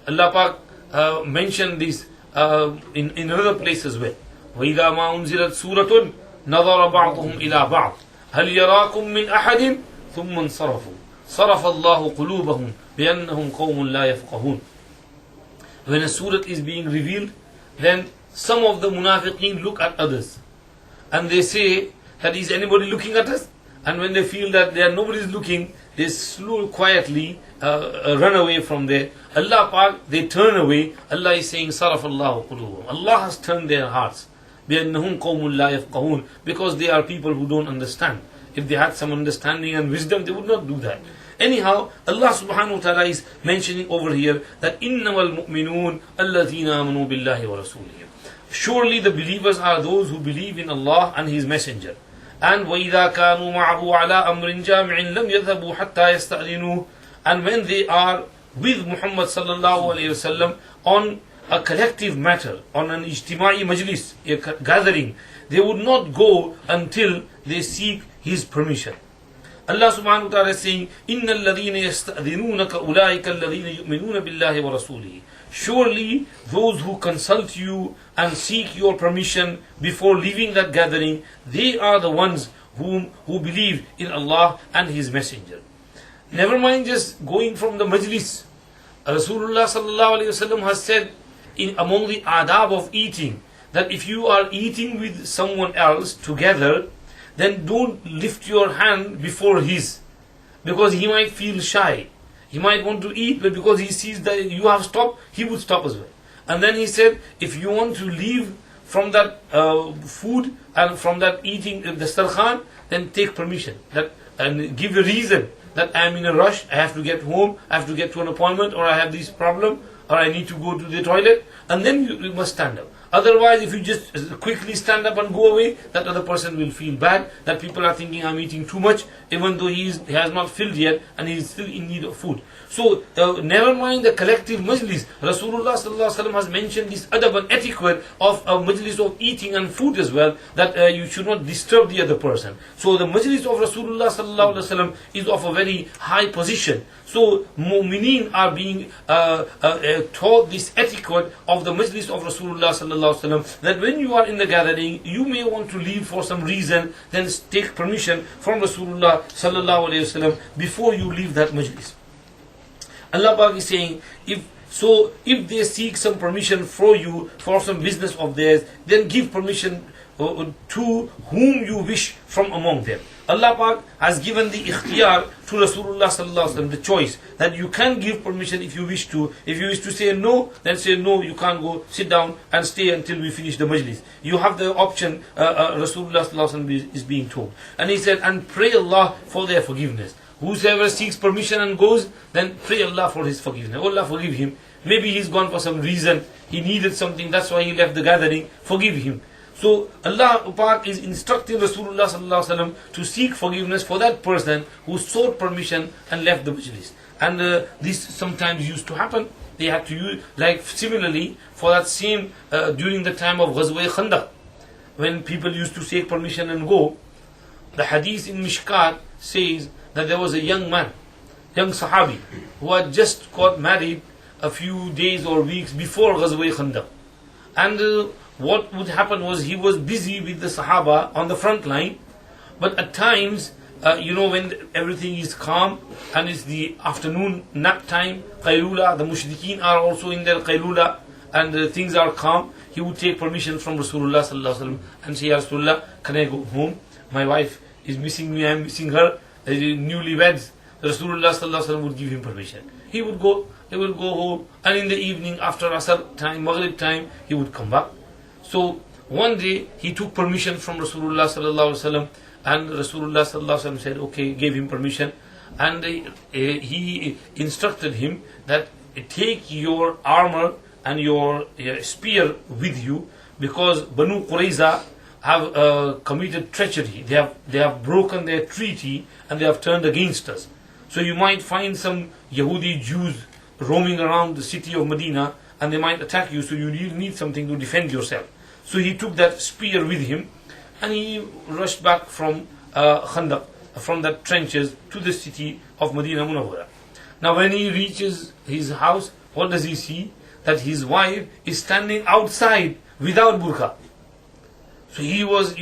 Allah Pak mentioned this in another place as well. وَإِذَا مَا أُنزِلَتْ سُورَةٌ نَظَرَ بَعْضُهُمْ إِلَى بَعْضٍ هل يراكم من أحد ثم انصرفوا صرف الله قلوبهم بأنهم قوم لا يفقهون. When a surah is being revealed, then some of the munafiqeen look at others and they say that, is anybody looking at us? And when they feel that nobody is looking, they slowly quietly run away from there. Allah Pak, they turn away. Allah is saying صرف الله قلوبهم. Allah has turned their hearts. بأنهم قوم لا يفقهون, because they are people who don't understand. If they had some understanding and wisdom, they would not do that. Anyhow, Allah subhanahu wa ta'ala is mentioning over here that إِنَّمَا الْمُؤْمِنُونَ الَّذِينَ آمَنُوا بِاللَّهِ وَرَسُولِهِ. Surely the believers are those who believe in Allah and His Messenger. And وَإِذَا كَانُوا مَعَهُ عَلَىٰ أَمْرٍ جَامِعٍ لَمْ يَذْهَبُوا حَتَّى يَسْتَأْذِنُوهُ. And when they are with Muhammad sallallahu alayhi wasallam on a collective matter, on an ijtima'i majlis, a gathering, they would not go until they seek his permission. Allah subhanahu wa ta'ala is saying, إِنَّ الَّذِينَ يَسْتَأْذِنُونَكَ أُولَٰئِكَ الَّذِينَ يُؤْمِنُونَ بِاللَّهِ وَرَسُولِهِ. Surely those who consult you and seek your permission before leaving that gathering, they are the ones who believe in Allah and His Messenger. Never mind just going from the majlis. Rasulullah sallallahu alayhi wasallam has said among the adab of eating, that if you are eating with someone else together, then don't lift your hand before his, because he might feel shy. He might want to eat, but because he sees that you have stopped, he would stop as well. And then he said, if you want to leave from that food and from that eating the dastarkhan, then take permission and give a reason that I am in a rush, I have to get home, I have to get to an appointment, or I have this problem, or I need to go to the toilet, and then you must stand up. Otherwise, if you just quickly stand up and go away, that other person will feel bad, that people are thinking I'm eating too much, even though he has not filled yet and he is still in need of food. So, never mind the collective majlis. Rasulullah sallallahu alaihi wasallam has mentioned this adab and etiquette of a majlis of eating and food as well, that you should not disturb the other person. So, the majlis of Rasulullah sallallahu alaihi wasallam is of a very high position. So, mu'mineen are being taught this etiquette of the majlis of Rasulullah sallallahu alaihi wasallam, that when you are in the gathering, you may want to leave for some reason, then take permission from Rasulullah sallallahu alaihi wasallam before you leave that majlis. Allah Pak is saying, if they seek some permission for you for some business of theirs, then give permission to whom you wish from among them. Allah Pak has given the ikhtiyar to Rasulullah sallallahu alaihi wasallam, the choice that you can give permission if you wish to. If you wish to say no, then say no, you can't go, sit down and stay until we finish the majlis. You have the option, Rasulullah sallallahu alaihi wasallam is being told. And he said, and pray Allah for their forgiveness. Whosoever seeks permission and goes, then pray Allah for his forgiveness. Oh Allah, forgive him. Maybe he's gone for some reason, he needed something, that's why he left the gathering. Forgive him. So Allah Pak is instructing Rasulullah sallallahu alaihi wasallam to seek forgiveness for that person who sought permission and left the majlis. And this sometimes used to happen. They had to use, like similarly, for that same during the time of Ghazwa Khandaq, when people used to seek permission and go. The hadith in Mishkat says that there was a young man, young Sahabi, who had just got married a few days or weeks before Ghazwa Khandaq. And what would happen was he was busy with the Sahaba on the front line, but at times, when everything is calm and it's the afternoon nap time, qaylula, the mushrikeen are also in their qaylula, and things are calm, he would take permission from Rasulullah sallallahu alaihi wasallam and say, Ya Rasulullah, can I go home? My wife is missing me, I am missing her, newlyweds. Rasulullah sallallahu alaihi wasallam would give him permission. He would go home, and in the evening after Asr time, Maghrib time, he would come back. So one day he took permission from Rasulullah sallallahu alaihi wasallam, and Rasulullah sallallahu alaihi wasallam said, okay, gave him permission, and he instructed him that take your armor and your spear with you, because Banu Qurayza have committed treachery. They have broken their treaty and they have turned against us. So you might find some Yahudi Jews roaming around the city of Medina, and they might attack you, so you need something to defend yourself. So he took that spear with him, and he rushed back from Khandaq, from the trenches to the city of Medina Munawwara. Now when he reaches his house, what does he see? That his wife is standing outside without burqa. So he was,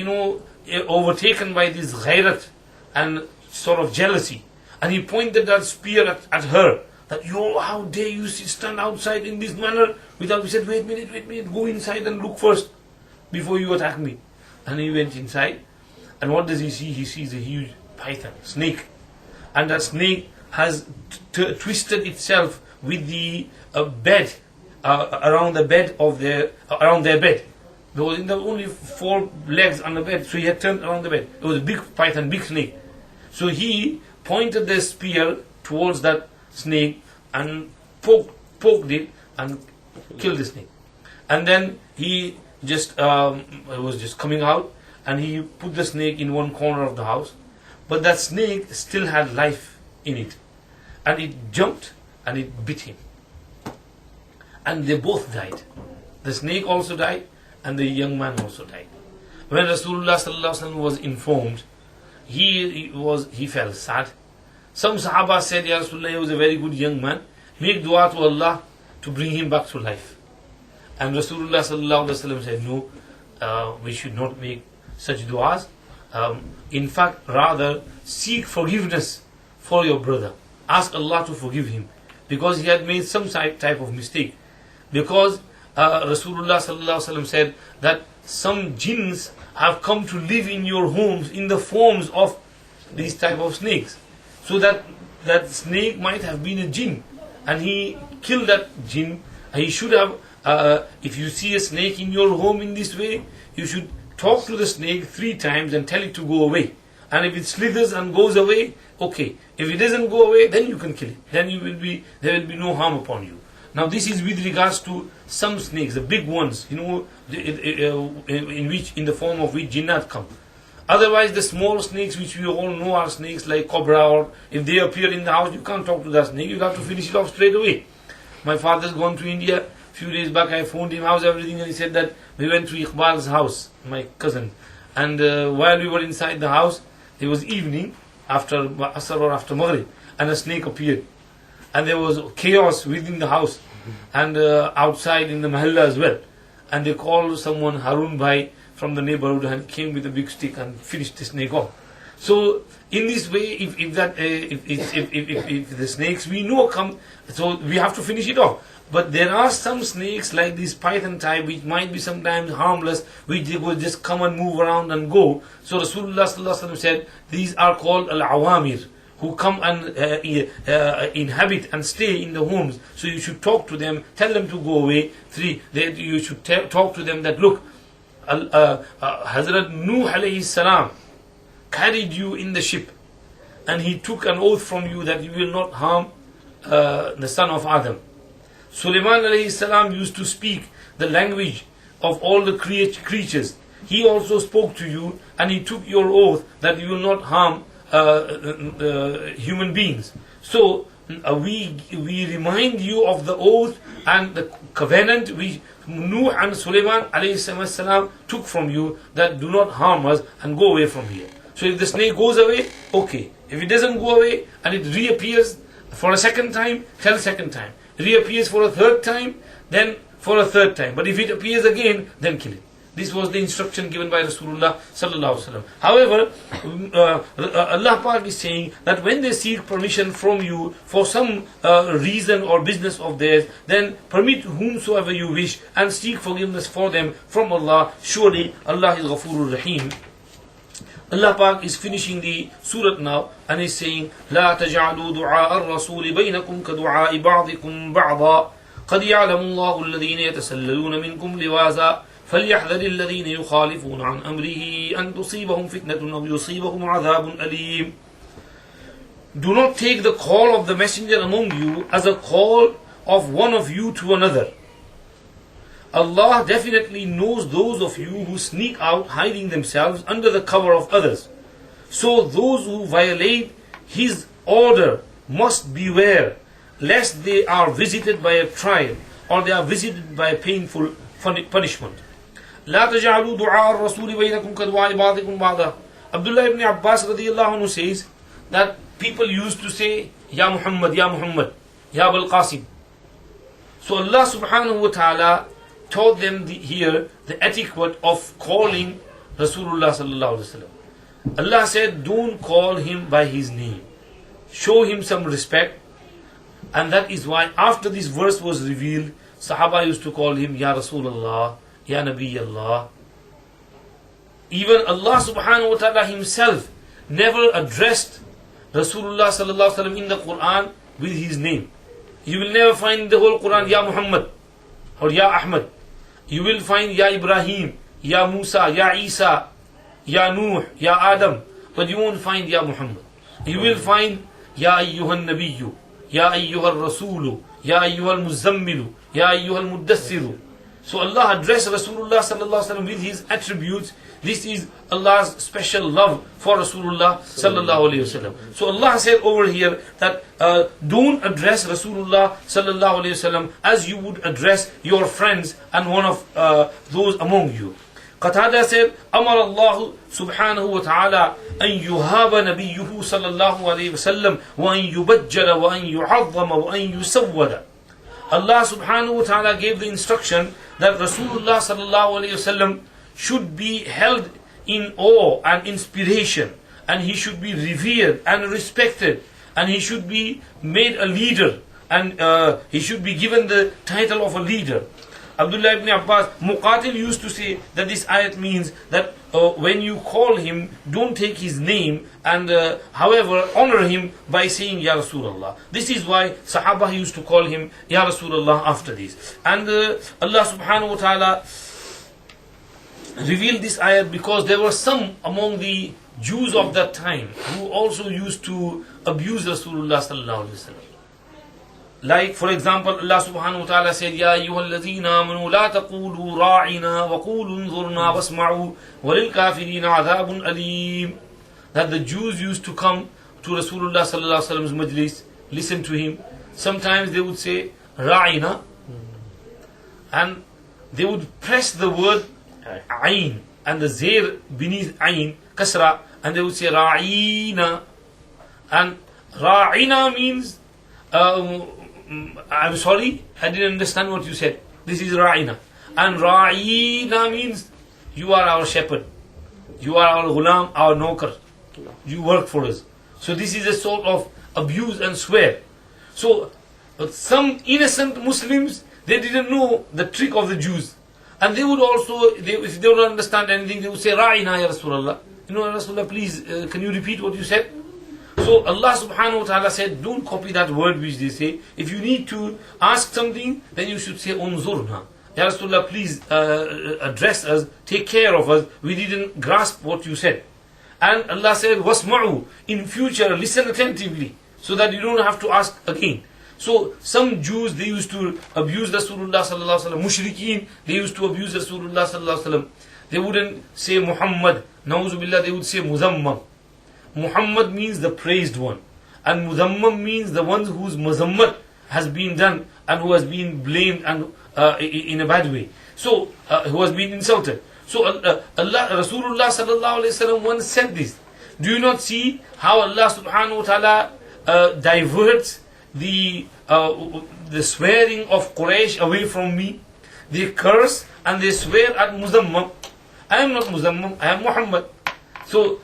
overtaken by this ghairat and sort of jealousy. And he pointed that spear at her. That, how dare you stand outside in this manner without... He said, wait a minute, go inside and look first before you attack me. And he went inside. And what does he see? He sees a huge python, snake. And that snake has twisted itself with the bed, around their bed. There was only 4 legs on the bed, so he had turned around the bed. It was a big python, big snake. So he pointed the spear towards that snake and poked it and killed the snake. And then he was just coming out, and he put the snake in one corner of the house, but that snake still had life in it, and it jumped and it bit him, and they both died. The snake also died, and the young man also died. When Rasulullah sallallahu alaihi wasallam was informed, he felt sad. Some Sahaba said, Ya Rasulullah, he was a very good young man. Make dua to Allah to bring him back to life. And Rasulullah sallallahu alaihi wasallam said, no, we should not make such du'as. In fact, rather seek forgiveness for your brother. Ask Allah to forgive him, because he had made some type of mistake. Because Rasulullah sallallahu alaihi wasallam said that some jinns have come to live in your homes in the forms of these type of snakes. So that snake might have been a jinn, and he killed that jinn. He should have, if you see a snake in your home in this way, you should talk to the snake 3 times and tell it to go away. And if it slithers and goes away, okay. If it doesn't go away, then you can kill it. Then there will be no harm upon you. Now this is with regards to some snakes, the big ones, in the form of which jinnat come. Otherwise, the small snakes which we all know are snakes like cobra, or if they appear in the house, you can't talk to that snake. You have to finish it off straight away. My father's gone to India. A few days back, I phoned him, how's everything? And he said that we went to Iqbal's house, my cousin. And while we were inside the house, it was evening, after Asr or after Maghrib, and a snake appeared. And there was chaos within the house, and outside in the mahalla as well. And they called someone, Harun Bhai, from the neighborhood, and came with a big stick and finished the snake off. So in this way, if the snakes we know come, so we have to finish it off. But there are some snakes like this python type, which might be sometimes harmless, which they will just come and move around and go. So Rasulullah sallallahu alaihi wasallam said these are called al-awamir, who come and inhabit and stay in the homes. So you should talk to them, tell them to go away. 3, you should talk to them that, look, Hazrat Nuh alayhi salam carried you in the ship, and he took an oath from you that you will not harm the son of Adam. Sulaiman alayhi salam used to speak the language of all the creatures. He also spoke to you, and he took your oath that you will not harm human beings. So we remind you of the oath and the covenant which Nuh and Sulaiman alayhi salam took from you, that do not harm us and go away from here. So if the snake goes away, okay. If it doesn't go away and it reappears for a second time, tell second time. Reappears for a third time, then for a third time. But if it appears again, then kill it. This was the instruction given by Rasulullah sallallahu alaihi wasallam. However, Allah Pak is saying that when they seek permission from you for some reason or business of theirs, then permit whomsoever you wish and seek forgiveness for them from Allah. Surely Allah is Ghafurur Raheem. Allah Pak is finishing the surah now and is saying, لا تجعلوا دعاء الرسول بينكم كدعاء بعضكم بعضا قد يعلم الله الذين يتسللون منكم لواذا فليحذر الذين يخالفون عن أمره أن تصيبهم فتنة أو يصيبهم عذاب أليم. Do not take the call of the messenger among you as a call of one of you to another. Allah definitely knows those of you who sneak out hiding themselves under the cover of others. So those who violate His order must beware lest they are visited by a trial or they are visited by a painful punishment. لا تجعلوا دعاء الرسول بينكم كدعاء بعضكم بعضا. Abdullah ibn Abbas radiyallahu anhu says that people used to say, Ya Muhammad, Ya Muhammad, Ya Abul Qasim. So Allah subhanahu wa ta'ala taught them here the etiquette of calling Rasulullah sallallahu alaihi wasallam. Allah said, don't call him by his name. Show him some respect. And that is why after this verse was revealed, Sahaba used to call him Ya Rasulullah, Ya Nabi Allah. Even Allah subhanahu wa ta'ala himself never addressed Rasulullah sallallahu alaihi wasallam in the Quran with his name. You will never find in the whole Quran Ya Muhammad or Ya Ahmad. You will find Ya Ibrahim, Ya Musa, Ya Isa, Ya Nuh, Ya Adam, but you won't find Ya Muhammad. You will find Ya Ayyuhan Nabiyyu, Ya Ayyuhal Rasulu, Ya Ayyuhal Muzammilu, Ya Ayyuhal Muddassiru. So Allah addressed Rasulullah sallallahu alaihi wasallam with his attributes. This is Allah's special love for Rasulullah sallallahu alaihi wasallam. So Allah said over here that don't address Rasulullah sallallahu alaihi wasallam as you would address your friends and one of those among you. Qatada said, Amar Allah subhanahu wa ta'ala an yuhaba nabiyyuhu sallallahu alayhi wa sallam wa an yubajjala wa an yu'azzama wa an yusawwada. Allah subhanahu wa ta'ala gave the instruction that Rasulullah sallallahu alayhi wa sallam should be held in awe and inspiration, and he should be revered and respected, and he should be made a leader, and he should be given the title of a leader. Abdullah ibn Abbas, Muqatil used to say that this ayat means that when you call him, don't take his name, and however, honor him by saying Ya Rasulullah. This is why Sahaba used to call him Ya Rasulullah after this. And Allah subhanahu wa ta'ala revealed this ayat because there were some among the Jews of that time who also used to abuse Rasulullah sallallahu alaihi wasallam. Like, for example, Allah subhanahu wa ta'ala said, Ya ayyuhalladhina amanu la taqulu ra'ina wa qulu unzurna wasma'u walil kafirina adhabun alim. That the Jews used to come to Rasulullah sallallahu alaihi wasallam's majlis, listen to him. Sometimes they would say ra'ina, and they would press the word ayn and the zair beneath ayn, kasra, and they would say ra'ina. And ra'ina means I'm sorry, I didn't understand what you said. This is ra'ina. And ra'ina means you are our shepherd. You are our ghulam, our nokar. You work for us. So this is a sort of abuse and swear. So some innocent Muslims, they didn't know the trick of the Jews. And they would also, if they don't understand anything, they would say, Ra'ina ya Rasulullah. You know, Rasulullah, please, can you repeat what you said? So Allah subhanahu wa ta'ala said, don't copy that word which they say. If you need to ask something, then you should say, unzurna. Ya Rasulullah, please address us, take care of us. We didn't grasp what you said. And Allah said, wasma'u. In future, listen attentively, so that you don't have to ask again. So some Jews, they used to abuse Rasulullah sallallahu alaihi wasallam. Mushrikeen, they used to abuse Rasulullah sallallahu alaihi wasallam. They wouldn't say Muhammad. Na'uzubillah, they would say Muzammam. Muhammad means the praised one, and Muzammam means the one whose mazammat has been done and who has been blamed and in a bad way. So who has been insulted. So Rasulullah sallallahu alaihi wasallam once said this. Do you not see how Allah subhanahu wa ta'ala diverts the swearing of Quraysh away from me? They curse and they swear at Muzammam. I am not Muzammam, I am Muhammad. So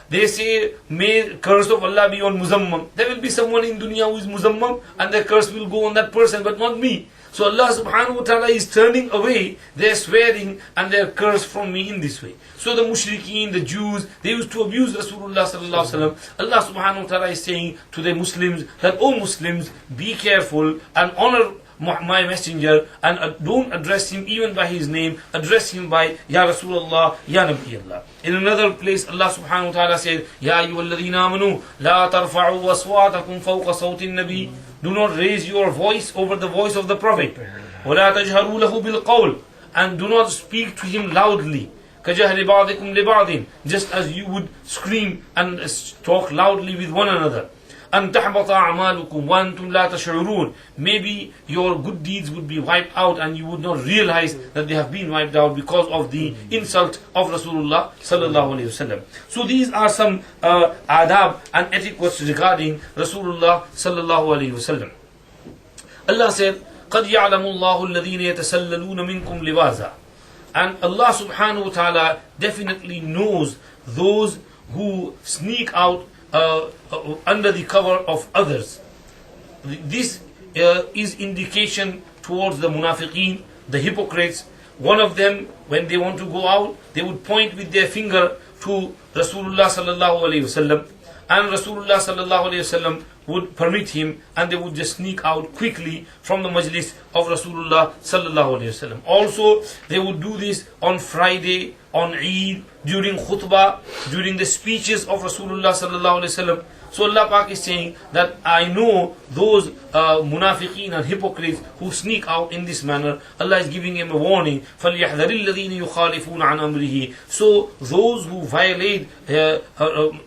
they say, may curse of Allah be on Muzammam. There will be someone in dunya who is Muzammam, and the curse will go on that person, but not me. So Allah subhanahu wa ta'ala is turning away their swearing and their curse from me in this way. So the mushrikeen, the Jews, they used to abuse Rasulullah sallallahu alaihi wasallam. Allah subhanahu wa ta'ala is saying to the Muslims that, O Muslims, be careful and honor my messenger, and don't address him even by his name. Address him by Ya Rasulullah, Ya Nabi Allah. In another place, Allah subhanahu wa ta'ala said, Ya ayyuhalladhina amanu la tarfa'u aswatakum fawqa sawti nabi. Do not raise your voice over the voice of the Prophet. وَلَا تَجْهَرُوا لَهُ بِالْقَوْلِ. And do not speak to him loudly. كَجَهْرِ بَعْضِكُمْ لِبَعْضٍ. Just as you would scream and talk loudly with one another. أَن تَحْبَطَ أَعْمَالُكُمْ وَأَنْتُمْ لَا تَشْعُرُونَ. Maybe your good deeds would be wiped out and you would not realize that they have been wiped out because of the insult of Rasulullah sallallahu alaihi wasallam. So these are some adab and etiquettes regarding Rasulullah sallallahu alaihi wasallam. Allah said, قَدْ يَعْلَمُ اللَّهُ الَّذِينَ يَتَسَلَّلُونَ مِنْكُمْ لِوَازًا. And Allah subhanahu wa ta'ala definitely knows those who sneak out under the cover of others. This is indication towards the munafiqeen, the hypocrites. One of them, when they want to go out, they would point with their finger to Rasulullah sallallahu alaihi wasallam, and Rasulullah sallallahu alaihi wasallam would permit him, and they would just sneak out quickly from the majlis of Rasulullah sallallahu alaihi wasallam. Also, they would do this on Friday, on Eid, during khutbah, during the speeches of Rasulullah sallallahu alaihi wasallam. So Allah Pak is saying that I know those munafiqeen and hypocrites who sneak out in this manner. Allah is giving him a warning. فَلْيَحْذَرِ الَّذِينَ يُخَالِفُونَ عَنْ أَمْرِهِ. So those who violate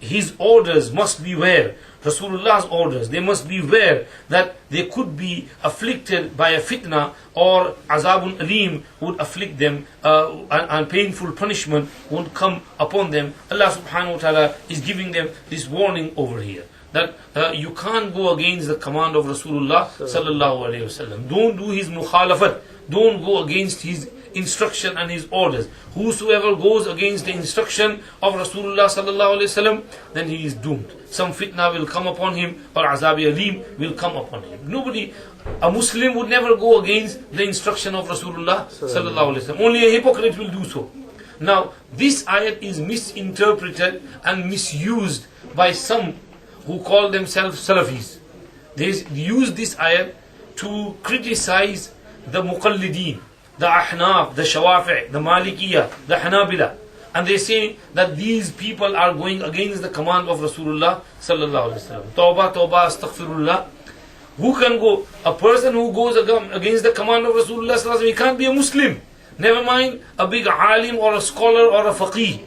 his orders must beware. Rasulullah's orders, they must be aware that they could be afflicted by a fitna, or azabun alim would afflict them, and painful punishment would come upon them. Allah subhanahu wa ta'ala is giving them this warning over here, that you can't go against the command of Rasulullah sallallahu alayhi wasallam. Don't do his mukhalafat, don't go against his instruction and his orders. Whosoever goes against the instruction of Rasulullah sallallahu alaihi wasallam, then he is doomed. Some fitna will come upon him, or azabi alim will come upon him. Nobody, a Muslim would never go against the instruction of Rasulullah sallallahu alaihi wasallam. Only a hypocrite will do so. Now, this ayat is misinterpreted and misused by some who call themselves Salafis. They use this ayat to criticize the muqallideen, the Ahnaf, the Shawafi', the Malikiyah, the Hanabila. And they say that these people are going against the command of Rasulullah sallallahu alaihi wasallam. Tawbah, tawbah, astaghfirullah. Who can go? A person who goes against the command of Rasulullah sallallahu alaihi wasallam, he can't be a Muslim. Never mind a big alim or a scholar or a faqih.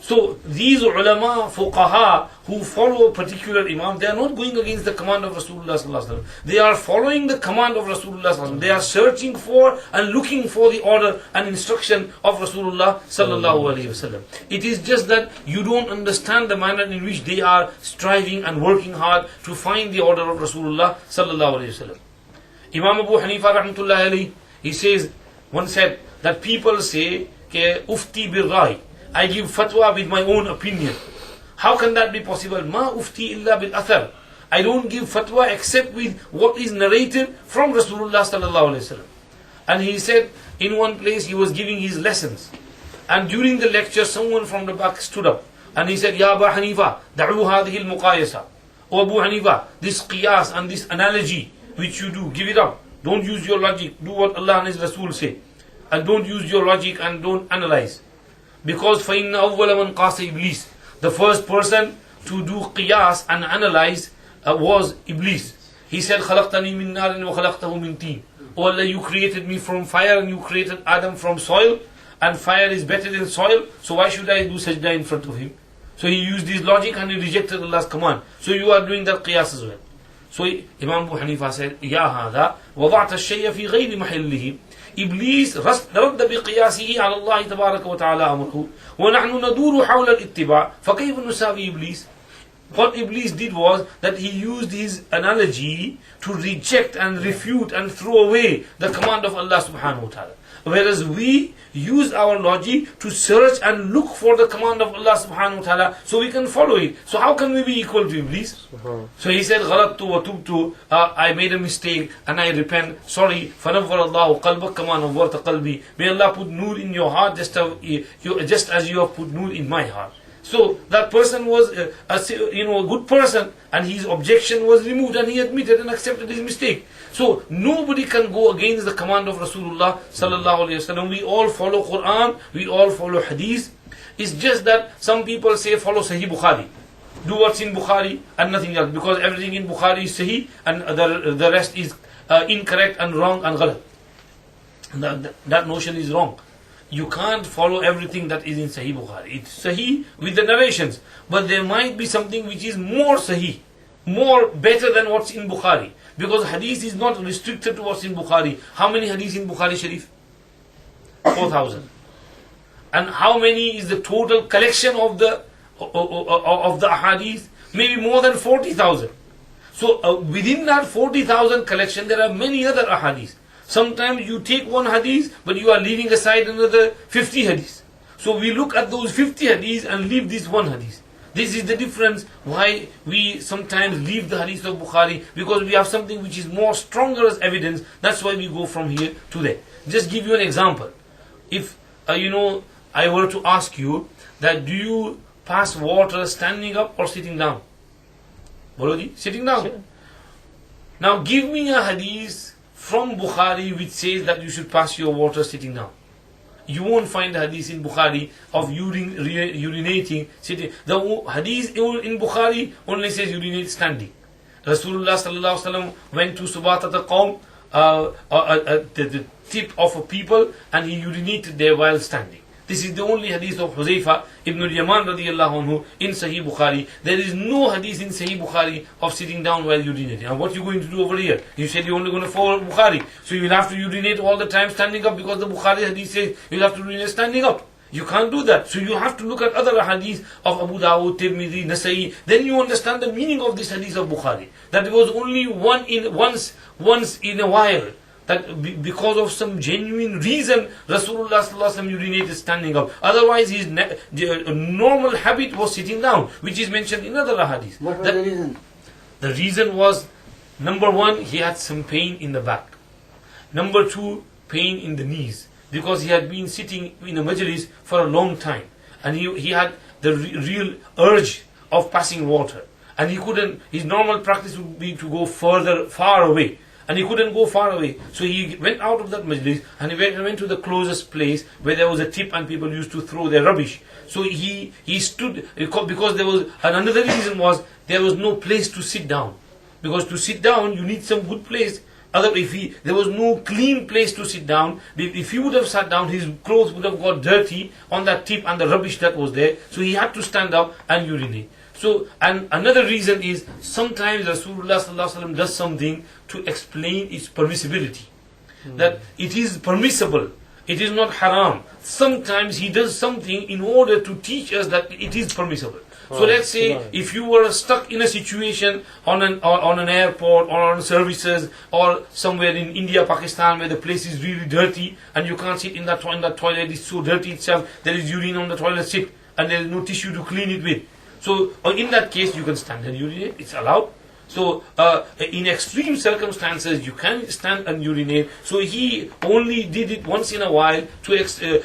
So these ulama, fuqaha, who follow a particular imam, they are not going against the command of Rasulullah sallallahu alaihi wasallam. They are following the command of Rasulullah sallallahu alaihi wasallam. They are searching for and looking for the order and instruction of Rasulullah sallallahu alaihi wasallam. It is just that you don't understand the manner in which they are striving and working hard to find the order of Rasulullah sallallahu alaihi wasallam. Imam Abu Hanifa rahmatullahi alayhi, he says, one said that people say ke ufti bil rai, I give fatwa with my own opinion. How can that be possible? Ma ufti illa bil athar. I don't give fatwa except with what is narrated from Rasulullah sallallahu alaihi wasallam. And he said, in one place he was giving his lessons, and during the lecture someone from the back stood up and he said, Ya Abu Hanifa, da'u hadhihi al-muqayasa. O Abu Hanifa, this qiyas and this analogy which you do, give it up. Don't use your logic. Do what Allah and His Rasul say. And don't use your logic and don't analyze. Because فَإِنَّ أَوَّلَ مَنْ قَاسَ Iblis. The first person to do qiyas and analyze was Iblis. He said, خَلَقْتَنِي مِن نَارٍ وَخَلَقْتَهُ مِن تِينٍ. O Allah, you created me from fire and you created Adam from soil. And fire is better than soil. So why should I do sajda in front of him? So he used his logic and he rejected Allah's command. So you are doing that qiyas as well. So Imam Abu Hanifa said, Ya hada, وَضَعْتَ الشَّيَّ فِي غَيْرِ مَحِلِّهِ. Iblis رد بقياسه على الله تبارك وتعالى أمره ونحن ندور حول الاتباع فكيف نساوي إبليس. What Iblis did was that he used his analogy to reject and refute and throw away the command of Allah subhanahu wa ta'ala. Whereas we use our logic to search and look for the command of Allah subhanahu wa ta'ala so we can follow it. So how can we be equal to Iblis? So he said, غَلَطْتُ وَتُبْتُ, I made a mistake and I repent. Sorry. فَنَوَّرَ اللَّهُ قَلْبَكَ كَمَا نَوَّرْتَ قَلْبِي. May Allah put nur in your heart just as you have put nur in my heart. So that person was a good person, and his objection was removed and he admitted and accepted his mistake. So nobody can go against the command of Rasulullah sallallahu alaihi wasallam. We all follow Quran, we all follow Hadith. It's just that some people say follow Sahih Bukhari. Do what's in Bukhari and nothing else, because everything in Bukhari is Sahih and the rest is incorrect and wrong and ghalat. That notion is wrong. You can't follow everything that is in Sahih Bukhari. It's Sahih with the narrations, but there might be something which is more Sahih, more better than what's in Bukhari. Because Hadith is not restricted to what's in Bukhari. How many Hadith in Bukhari Sharif? 4,000. And how many is the total collection of the Hadith? Maybe more than 40,000. So within that 40,000 collection, there are many other Ahadith. Sometimes you take one hadith, but you are leaving aside another 50 hadith. So we look at those 50 hadith and leave this one hadith. This is the difference why we sometimes leave the hadith of Bukhari, because we have something which is more stronger as evidence. That's why we go from here to there. Just give you an example. If I were to ask you that, do you pass water standing up or sitting down? Boloji, sitting down. Sure. Now give me a hadith from Bukhari which says that you should pass your water sitting down. You won't find a hadith in Bukhari of urinating sitting. The hadith in Bukhari only says urinate standing. Rasulullah sallallahu alaihi wasallam went to Subatat al-Qawm, the tip of a people, and he urinated there while standing. This is the only hadith of Huzaifa ibn al-Yaman radiyallahu anhu in Sahih Bukhari. There is no hadith in Sahih Bukhari of sitting down while urinating. Now what are you going to do over here? You said you're only going to follow Bukhari. So you'll have to urinate all the time standing up, because the Bukhari hadith says you'll have to urinate standing up. You can't do that. So you have to look at other hadith of Abu Dawud, Tirmidhi, Nasai. Then you understand the meaning of this hadith of Bukhari. That it was only once in a while, that because of some genuine reason Rasulullah sallallahu alaihi wasallam urinated standing up. Otherwise his normal habit was sitting down, which is mentioned in other hadith. What was the reason? The reason was, number one, he had some pain in the back. Number two, pain in the knees, because he had been sitting in a majlis for a long time, and he had the real urge of passing water, and he couldn't. His normal practice would be to go far away, and he couldn't go far away. So he went out of that majlis and he went to the closest place where there was a tip and people used to throw their rubbish. So he stood, because there was, and another reason was there was no place to sit down. Because to sit down you need some good place. There was no clean place to sit down. If he would have sat down, his clothes would have got dirty on that tip and the rubbish that was there. So he had to stand up and urinate. So, and another reason is, sometimes Rasulullah sallallahu alaihi wasallam does something to explain its permissibility. That it is permissible, it is not haram. Sometimes he does something in order to teach us that it is permissible. So let's say if you were stuck in a situation on an airport or on services or somewhere in India, Pakistan, where the place is really dirty and you can't sit in that toilet, it's so dirty itself, there is urine on the toilet seat and there is no tissue to clean it with. So in that case you can stand and urinate, it's allowed. So in extreme circumstances you can stand and urinate. So he only did it once in a while to explain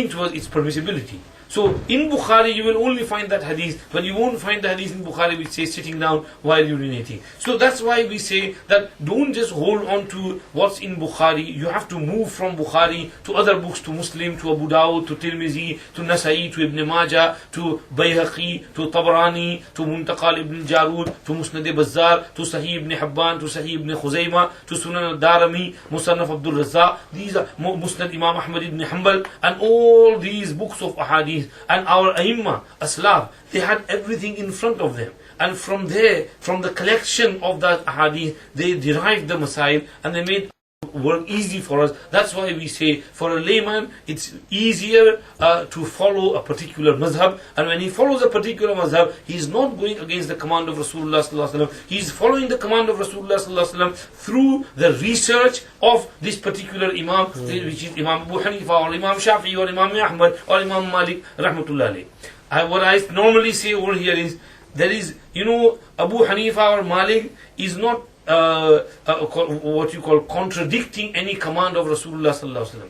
to us its permissibility. So in Bukhari you will only find that hadith, but you won't find the hadith in Bukhari which says sitting down while urinating. So that's why we say that don't just hold on to what's in Bukhari. You have to move from Bukhari to other books, to Muslim, to Abu Dawud, to Tirmizi, to Nasai, to Ibn Majah, to Bayhaqi, to Tabarani, to Muntaqal ibn Jarud, to Musnad Bazzar, to Sahih ibn Hibban, to Sahih ibn Khuzaymah, to Sunan al-Darimi, Musannaf Abdul Razzaq. These are Musnad Imam Ahmad ibn Hanbal, and all these books of ahadith. And our Aimma, Aslaf, they had everything in front of them. And from there, from the collection of that ahadith, they derived the masail and they made work easy for us. That's why we say for a layman it's easier to follow a particular mazhab, and when he follows a particular mazhab he is not going against the command of Rasulullah sallallahu alaihi wasallam. He is following the command of Rasulullah sallallahu alaihi wasallam through the research of this particular imam, which is Imam Abu Hanifa or Imam Shafi'i or Imam Ahmad or Imam Malik rahmatullah alayhi. What I normally say over here is, there is, Abu Hanifa or Malik is not what you call contradicting any command of Rasulullah sallallahu alaihi wasallam.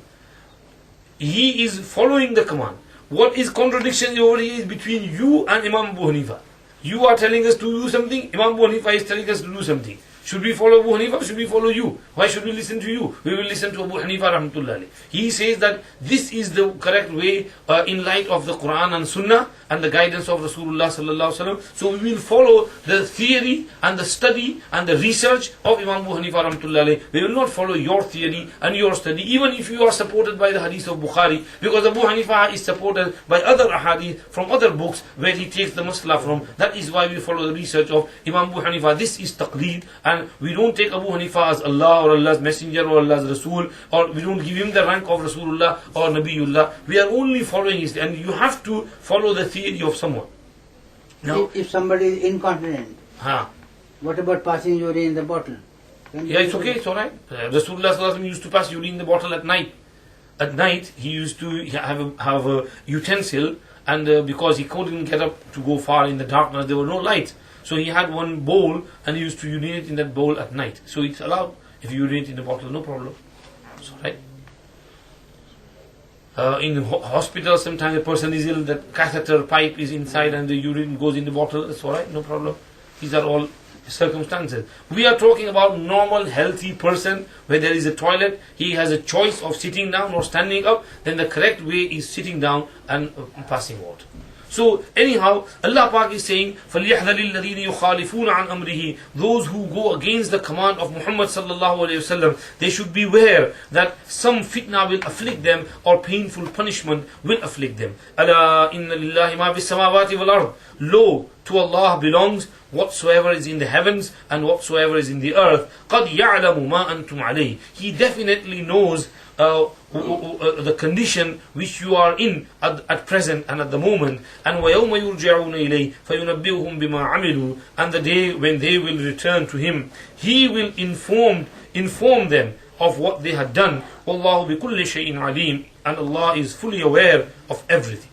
He is following the command. What is contradiction over here is between you and Imam Abu Hanifa. You are telling us to do something, Imam Abu Hanifa is telling us to do something. Should we follow Abu Hanifa or should we follow you? Why should we listen to you? We will listen to Abu Hanifa rahmatullah alayhi. He says that this is the correct way in light of the Quran and Sunnah and the guidance of Rasulullah sallallahu alaihi wasallam. So we will follow the theory and the study and the research of Imam Abu Hanifa rahmatullah alayhi. We will not follow your theory and your study, even if you are supported by the hadith of Bukhari, because Abu Hanifa is supported by other ahadith from other books where he takes the masla from. That is why we follow the research of Imam Abu Hanifa. This is taqleed, and we don't take Abu Hanifa as Allah or Allah's messenger or Allah's Rasul, or we don't give him the rank of Rasulullah or Nabiullah. We are only following his, and you have to follow the theory of someone. Now, if somebody is incontinent, what about passing urine in the bottle? Yeah, it's okay, it's alright. Rasulullah sallallahu alaihi wasallam used to pass urine in the bottle at night. At night, he used to have a utensil, and because he couldn't get up to go far in the darkness, there were no lights. So he had one bowl and he used to urinate in that bowl at night. So it's allowed. If you urinate in the bottle, no problem. It's alright. In hospital, sometimes a person is ill, that catheter pipe is inside and the urine goes in the bottle. It's alright, no problem. These are all circumstances. We are talking about normal, healthy person where there is a toilet. He has a choice of sitting down or standing up. Then the correct way is sitting down and passing water. So anyhow, Allah Pak is saying, فَلْيَحْذَرِ الَّذِينَ يُخَالِفُونَ عَنْ أَمْرِهِ. Those who go against the command of Muhammad sallallahu alayhi wasallam, they should beware that some fitna will afflict them or painful punishment will afflict them. أَلَا إِنَّ لِلَّهِ مَا فِي السَّمَاوَاتِ وَالْأَرْضِ. Lo, to Allah belongs whatsoever is in the heavens and whatsoever is in the earth. قَدْ يَعْلَمُ مَا أَنْتُمْ عَلَيْهِ. He definitely knows the condition which you are in at present and at the moment. And وَيَوْمَ يُرْجَعُونَ إِلَيْهِ فَيُنَبِّئُهُم بِمَا عَمِلُوا. And the day when they will return to Him, He will inform them of what they had done. وَاللَّهُ بِكُلِّ شَيْءٍ عَلِيمٌ. And Allah is fully aware of everything.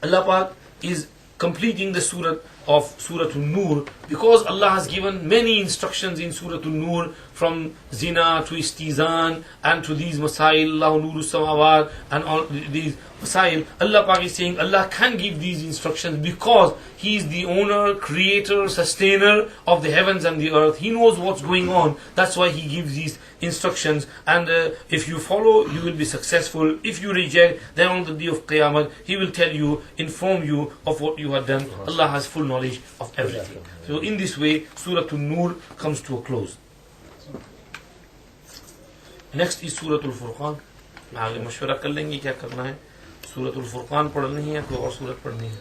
Allah Pak is completing the surah of Surah An-Nur, because Allah has given many instructions in Surah An-Nur, from zina to istizan and to these masail, Allahu nuru samawat and all these masail. Allah Pak is saying Allah can give these instructions because He is the owner, creator, sustainer of the heavens and the earth. He knows what's going on. That's why He gives these instructions. And if you follow, you will be successful. If you reject, then on the day of Qiyamah, He will tell you, inform you of what you have done. Allah has full knowledge of everything. So in this way, Surah An-Nur comes to a close. Next is सूरत फुरकान. आगे मशवरा कर लेंगे क्या करना है. सूरत फुरकान पढ़नी है, कोई और सूरत पढ़नी है.